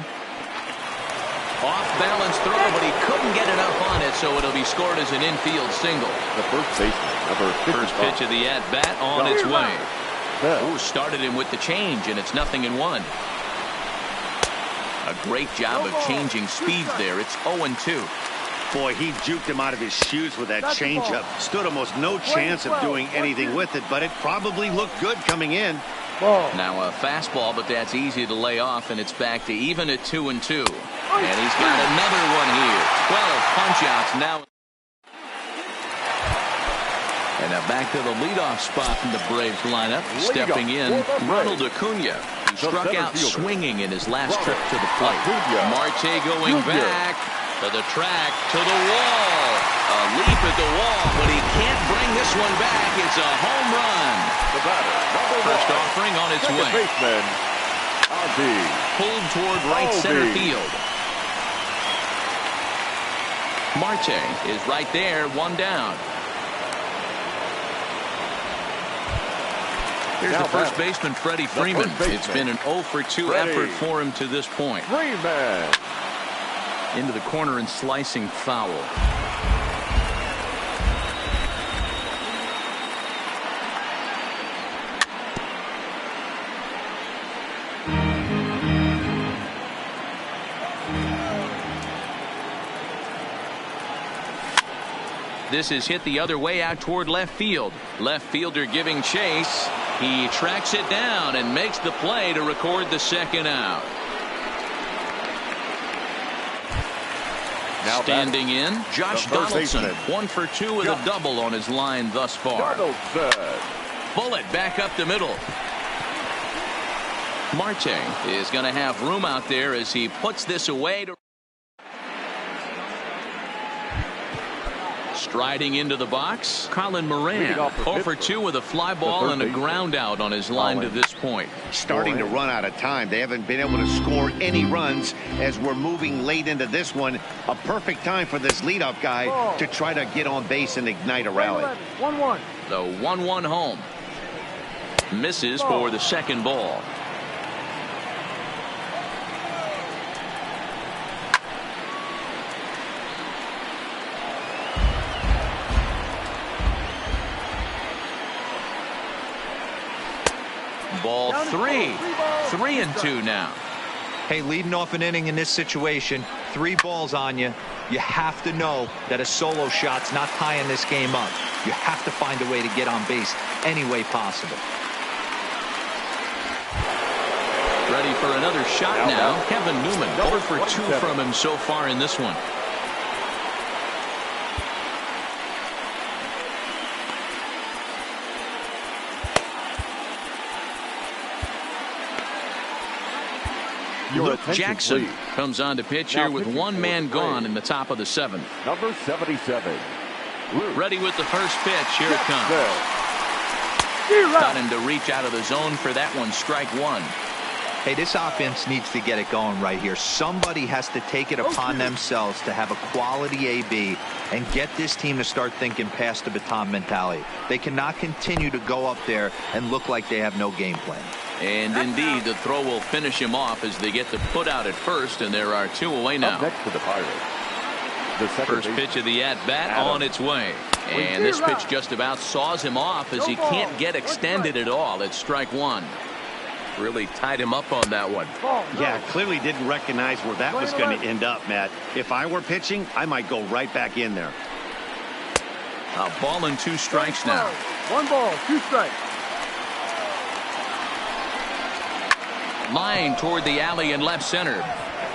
Off balance throw, but he couldn't get enough on it, so it'll be scored as an infield single. The first baseman, number 55. First pitch of the at-bat on its way. Ooh, started him with the change, and it's 0-1. A great job of changing speeds there. It's 0-2. Boy, he juked him out of his shoes with that changeup. Stood almost no chance of doing anything with it, but it probably looked good coming in. Now a fastball, but that's easy to lay off, and it's back to even at 2-2. And he's got another one here. 12 punch-outs now. And now back to the leadoff spot in the Braves lineup. Stepping in, Ronald Acuna, who struck out swinging in his last trip to the plate. Marte going back to the track, to the wall. A leap at the wall, but he can't bring this one back. It's a home run. First offering on its way. Pulled toward right center field. Marte is right there, 1 down. Here's the first baseman, Freddie Freeman. It's been an 0 for 2 effort for him to this point. Freeman. Into the corner and slicing foul. this is hit the other way out toward left field. Left fielder giving chase. He tracks it down and makes the play to record the second out. Now standing in, Josh Donaldson. 1 for 2 with a double on his line thus far. Bullet back up the middle. Marte is going to have room out there as he puts this away. Striding into the box, Colin Moran. 0 for 2 with a fly ball and a ground out on his line to this point. Starting to run out of time. They haven't been able to score any runs as we're moving late into this one. A perfect time for this leadoff guy to try to get on base and ignite a rally. 1-1. The 1-1 home. Misses for the second ball. Ball 3. 3-2 now. Hey, leading off an inning in this situation, 3 balls on you. You have to know that a solo shot's not tying this game up. You have to find a way to get on base any way possible. Ready for another shot now. Kevin Newman, 0 for 2 from him so far in this one. Luke Jackson comes on to pitch here with 1 man gone in the top of the 7th. Number 77. Ready with the first pitch. Here it comes. Got him to reach out of the zone for that one. Strike 1. Hey, this offense needs to get it going right here. Somebody has to take it upon themselves to have a quality AB and get this team to start thinking past the baton mentality. They cannot continue to go up there and look like they have no game plan. And indeed, the throw will finish him off as they get the put out at first, and there are 2 away now. Up next to the Pirates. The first pitch of the at-bat on its way. And this pitch just about saws him off as he can't get extended at all. It's strike 1. Really tied him up on that one. Yeah, clearly didn't recognize where that was going to end up, Matt. If I were pitching, I might go right back in there. A ball and 2 strikes now. 1 ball, 2 strikes. Line toward the alley in left center.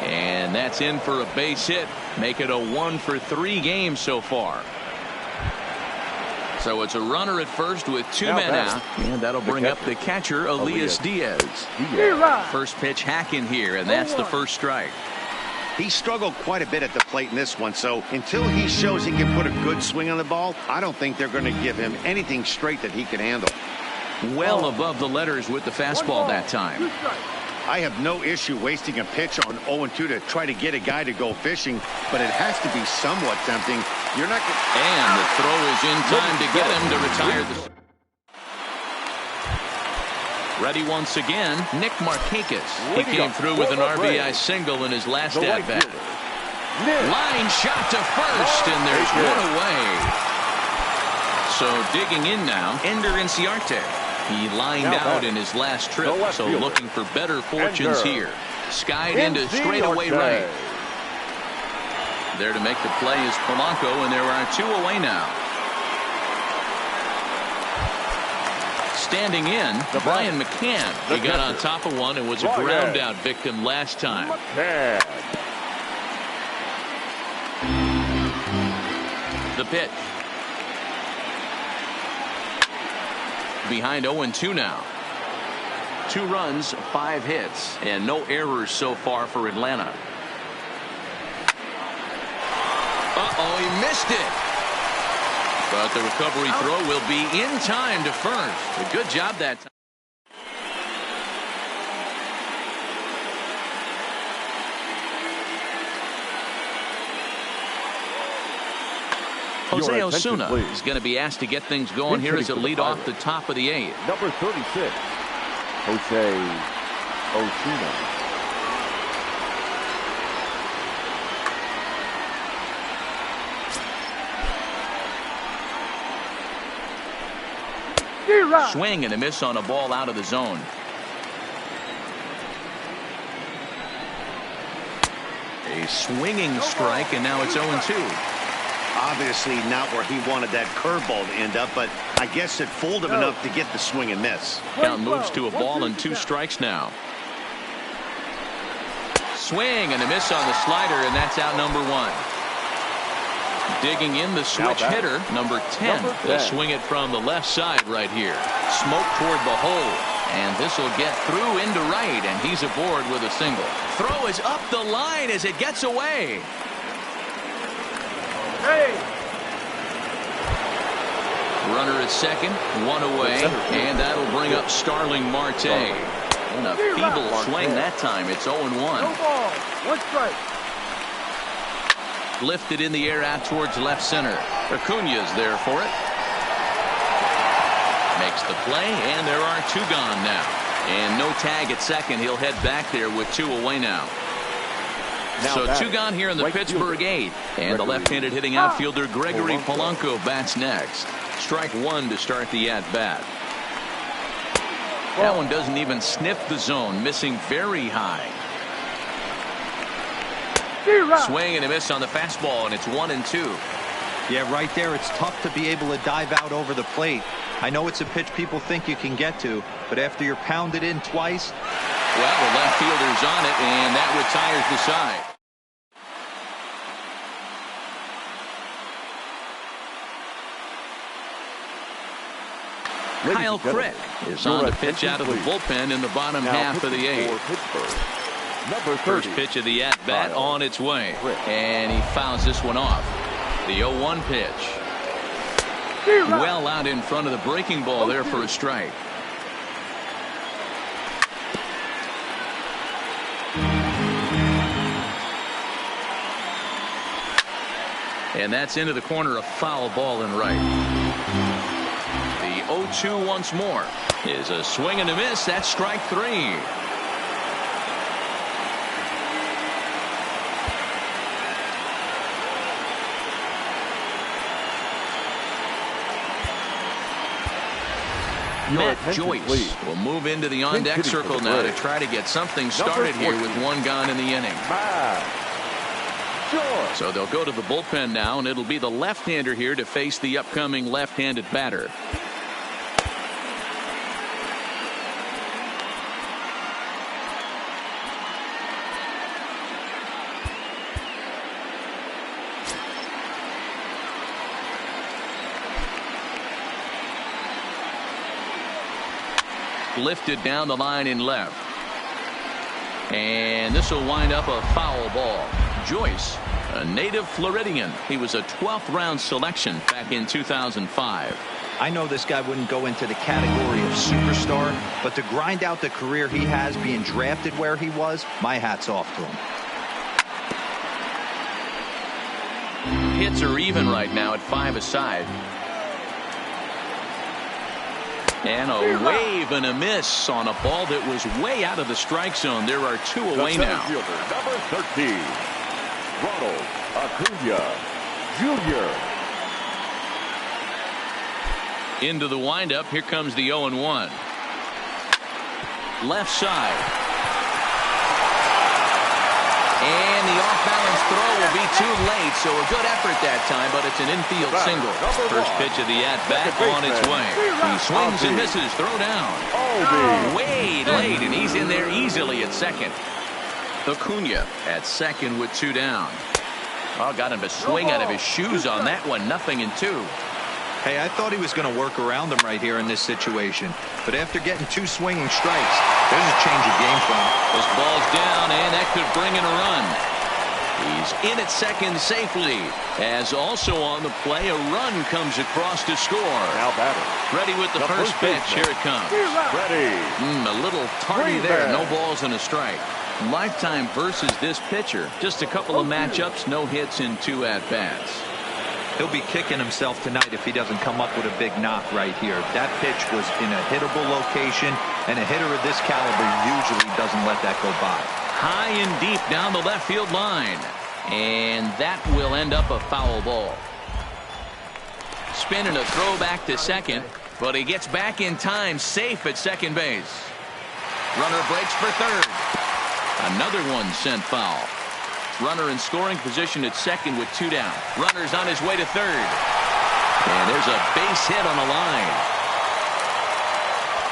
And that's in for a base hit. Make it a 1 for 3 game so far. So it's a runner at first with 2 men out. And that'll bring up the catcher, Elias Diaz. First pitch hacking here, and that's the first strike. He struggled quite a bit at the plate in this one, so until he shows he can put a good swing on the ball, I don't think they're going to give him anything straight that he can handle. Well above the letters with the fastball that time. I have no issue wasting a pitch on 0-2 to try to get a guy to go fishing, but it has to be somewhat tempting. You're not going to... And the throw is in time to get him to retire the... Ready once again, Nick Markakis. He came through with an RBI single in his last at-bat. Line shot to first, and there's 1 away. So digging in now, Ender Inciarte. He lined out in his last trip, so looking for better fortunes here. Skied into straightaway right. There to make the play is Polanco, and there are 2 away now. Standing in, Brian McCann. He got on top of one and was a ground out victim last time. The pitch. Behind 0-2 now. 2 runs, 5 hits, and no errors so far for Atlanta. Uh-oh, he missed it. But the recovery throw will be in time to first. A good job that time. Jose Osuna is going to be asked to get things going here as a lead off the top of the 8th. Number 36, Jose Osuna. Swing and a miss on a ball out of the zone. A swinging strike, and now it's 0-2. Obviously not where he wanted that curveball to end up, but I guess it fooled him enough to get the swing and miss. Count moves to a ball and 2 strikes now. Swing and a miss on the slider, and that's out number 1. Digging in the switch hitter, number 10. They'll swing it from the left side right here. Smoke toward the hole. And this will get through into right, and he's aboard with a single. Throw is up the line as it gets away. Hey. Runner at second, 1 away, and that'll bring up Starling Marte. And a feeble swing that time. It's 0-1. No ball. 1 strike. Lifted in the air out towards left center. Acuña's there for it. Makes the play, and there are 2 gone now. And no tag at second. He'll head back there with 2 away now. So 2 gone here in the Pittsburgh 8th. And the left-handed hitting outfielder Gregory Polanco bats next. Strike 1 to start the at-bat. That one doesn't even sniff the zone, missing very high. Swing and a miss on the fastball, and it's 1-2. Yeah, right there, it's tough to be able to dive out over the plate. I know it's a pitch people think you can get to, but after you're pounded in twice. Well, the left fielder's on it, and that retires the side. Kyle Crick is on to pitch out of the bullpen in the bottom half of the 8th. First pitch of the at-bat on its way, and he fouls this one off. The 0-1 pitch. Well out in front of the breaking ball there for a strike. And that's into the corner, a foul ball and right. The 0-2 once more is a swing and a miss. That's strike 3. Matt Joyce will move into the on-deck circle now to try to get something started here with 1 gone in the inning. So they'll go to the bullpen now, and it'll be the left-hander here to face the upcoming left-handed batter. Lifted down the line in left. And this will wind up a foul ball. Joyce, a native Floridian. He was a 12th round selection back in 2005. I know this guy wouldn't go into the category of superstar, but to grind out the career he has being drafted where he was, my hat's off to him. Hits are even right now at 5 aside. And a wave and a miss on a ball that was way out of the strike zone. There are 2 away now. Number 13, Ronald Acuña Jr. Into the windup. Here comes the 0-1. Left side. And the off-balance throw will be too late, so a good effort that time, but it's an infield single. First pitch of the at-bat on its way. He swings and misses. Throw down. Way late, and he's in there easily at second. Acuña at second with 2 down. Oh, got him to swing out of his shoes on that one. 0-2. Hey, I thought he was going to work around him right here in this situation. But after getting 2 swinging strikes, there's a change of game plan. This ball's down, and that could bring in a run. He's in at second safely. As also on the play, a run comes across to score. Now batter. Ready with the first pitch. Here it comes. Ready. A little tardy there. No balls and a strike. Lifetime versus this pitcher. Just a couple of matchups. No hits in 2 at-bats. He'll be kicking himself tonight if he doesn't come up with a big knock right here. That pitch was in a hittable location, and a hitter of this caliber usually doesn't let that go by. High and deep down the left field line. And that will end up a foul ball. Spin and a throw back to second, but he gets back in time, safe at second base. Runner breaks for third. Another one sent foul. Runner in scoring position at second with 2 down. Runner's on his way to third. And there's a base hit on the line.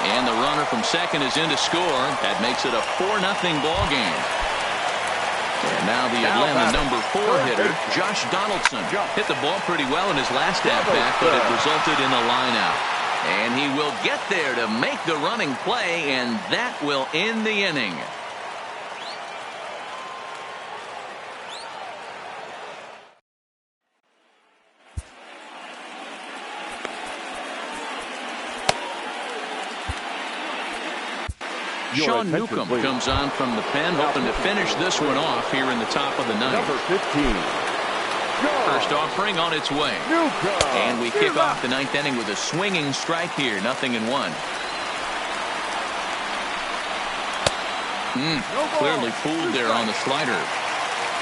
And the runner from second is in to score. That makes it a 4-0 ball game. And now the Atlanta number 4 hitter, Josh Donaldson, hit the ball pretty well in his last at-bat, but it resulted in a line out. And he will get there to make the running play, and that will end the inning. Sean Newcomb comes on from the pen, hoping to finish this one off here in the top of the ninth. Number 15. First offering on its way. And we kick off the ninth inning with a swinging strike here, 0-1. Clearly fooled there on the slider.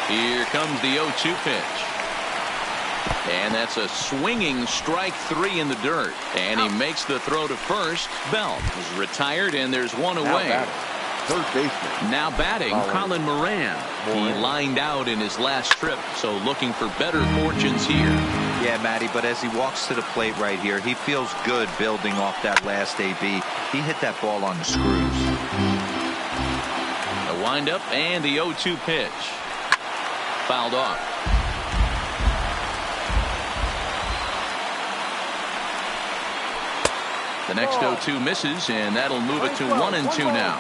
Here comes the 0-2 pitch. And that's a swinging strike 3 in the dirt. And he makes the throw to first. Bell is retired, and there's one away. Third baseman. Now batting, Colin Moran. He lined out in his last trip, so looking for better fortunes here. Yeah, Matty, but as he walks to the plate right here, he feels good building off that last AB. He hit that ball on the screws. The windup and the 0-2 pitch. Fouled off. The next 0-2 misses, and that'll move it to 1-2 now.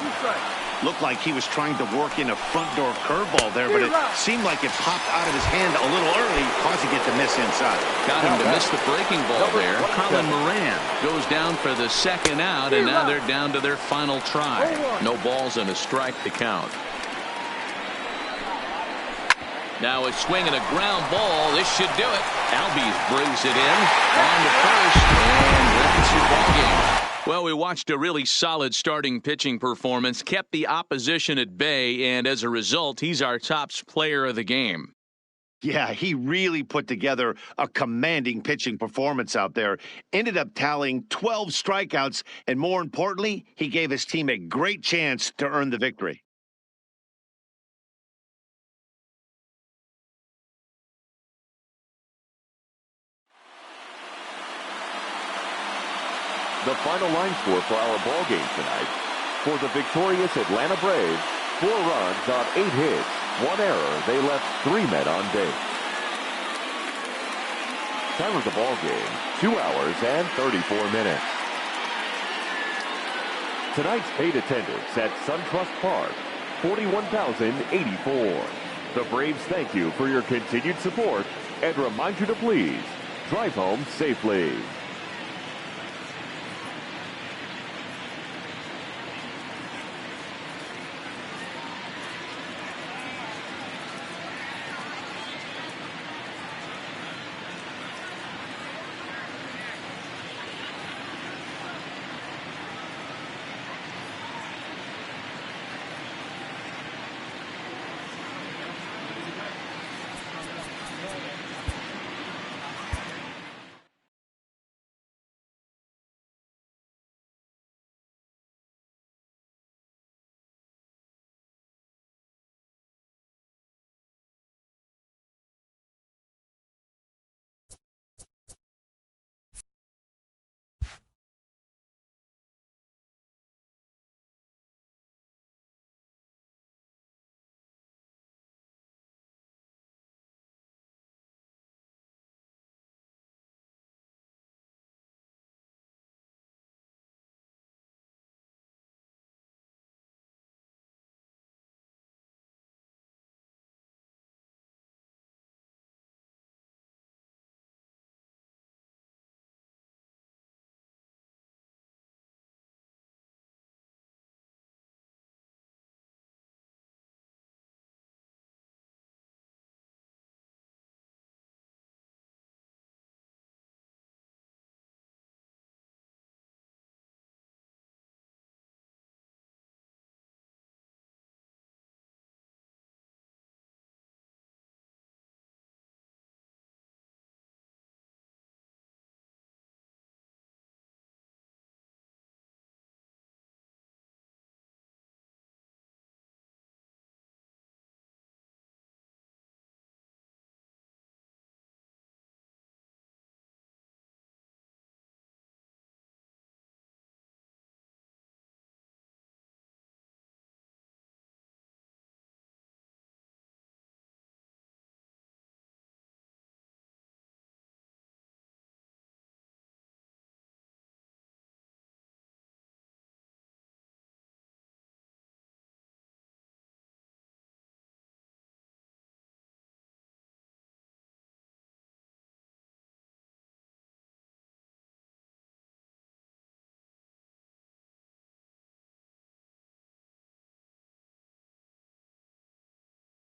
Looked like he was trying to work in a front door curveball there, but it seemed like it popped out of his hand a little early, causing it to miss inside. Got him to miss the breaking ball there. Colin Moran goes down for the second out, and now they're down to their final try. No balls and a strike to count. Now a swing and a ground ball. This should do it. Albies brings it in on to first, and that's your ball game. Well, we watched a really solid starting pitching performance, kept the opposition at bay, and as a result, he's our top player of the game. Yeah, he really put together a commanding pitching performance out there. Ended up tallying 12 strikeouts, and more importantly, he gave his team a great chance to earn the victory. The final line score for our ball game tonight. For the victorious Atlanta Braves, 4 runs on 8 hits, 1 error. They left 3 men on base. Time of the ball game, 2 hours and 34 minutes. Tonight's paid attendance at SunTrust Park, 41,084. The Braves thank you for your continued support and remind you to please drive home safely.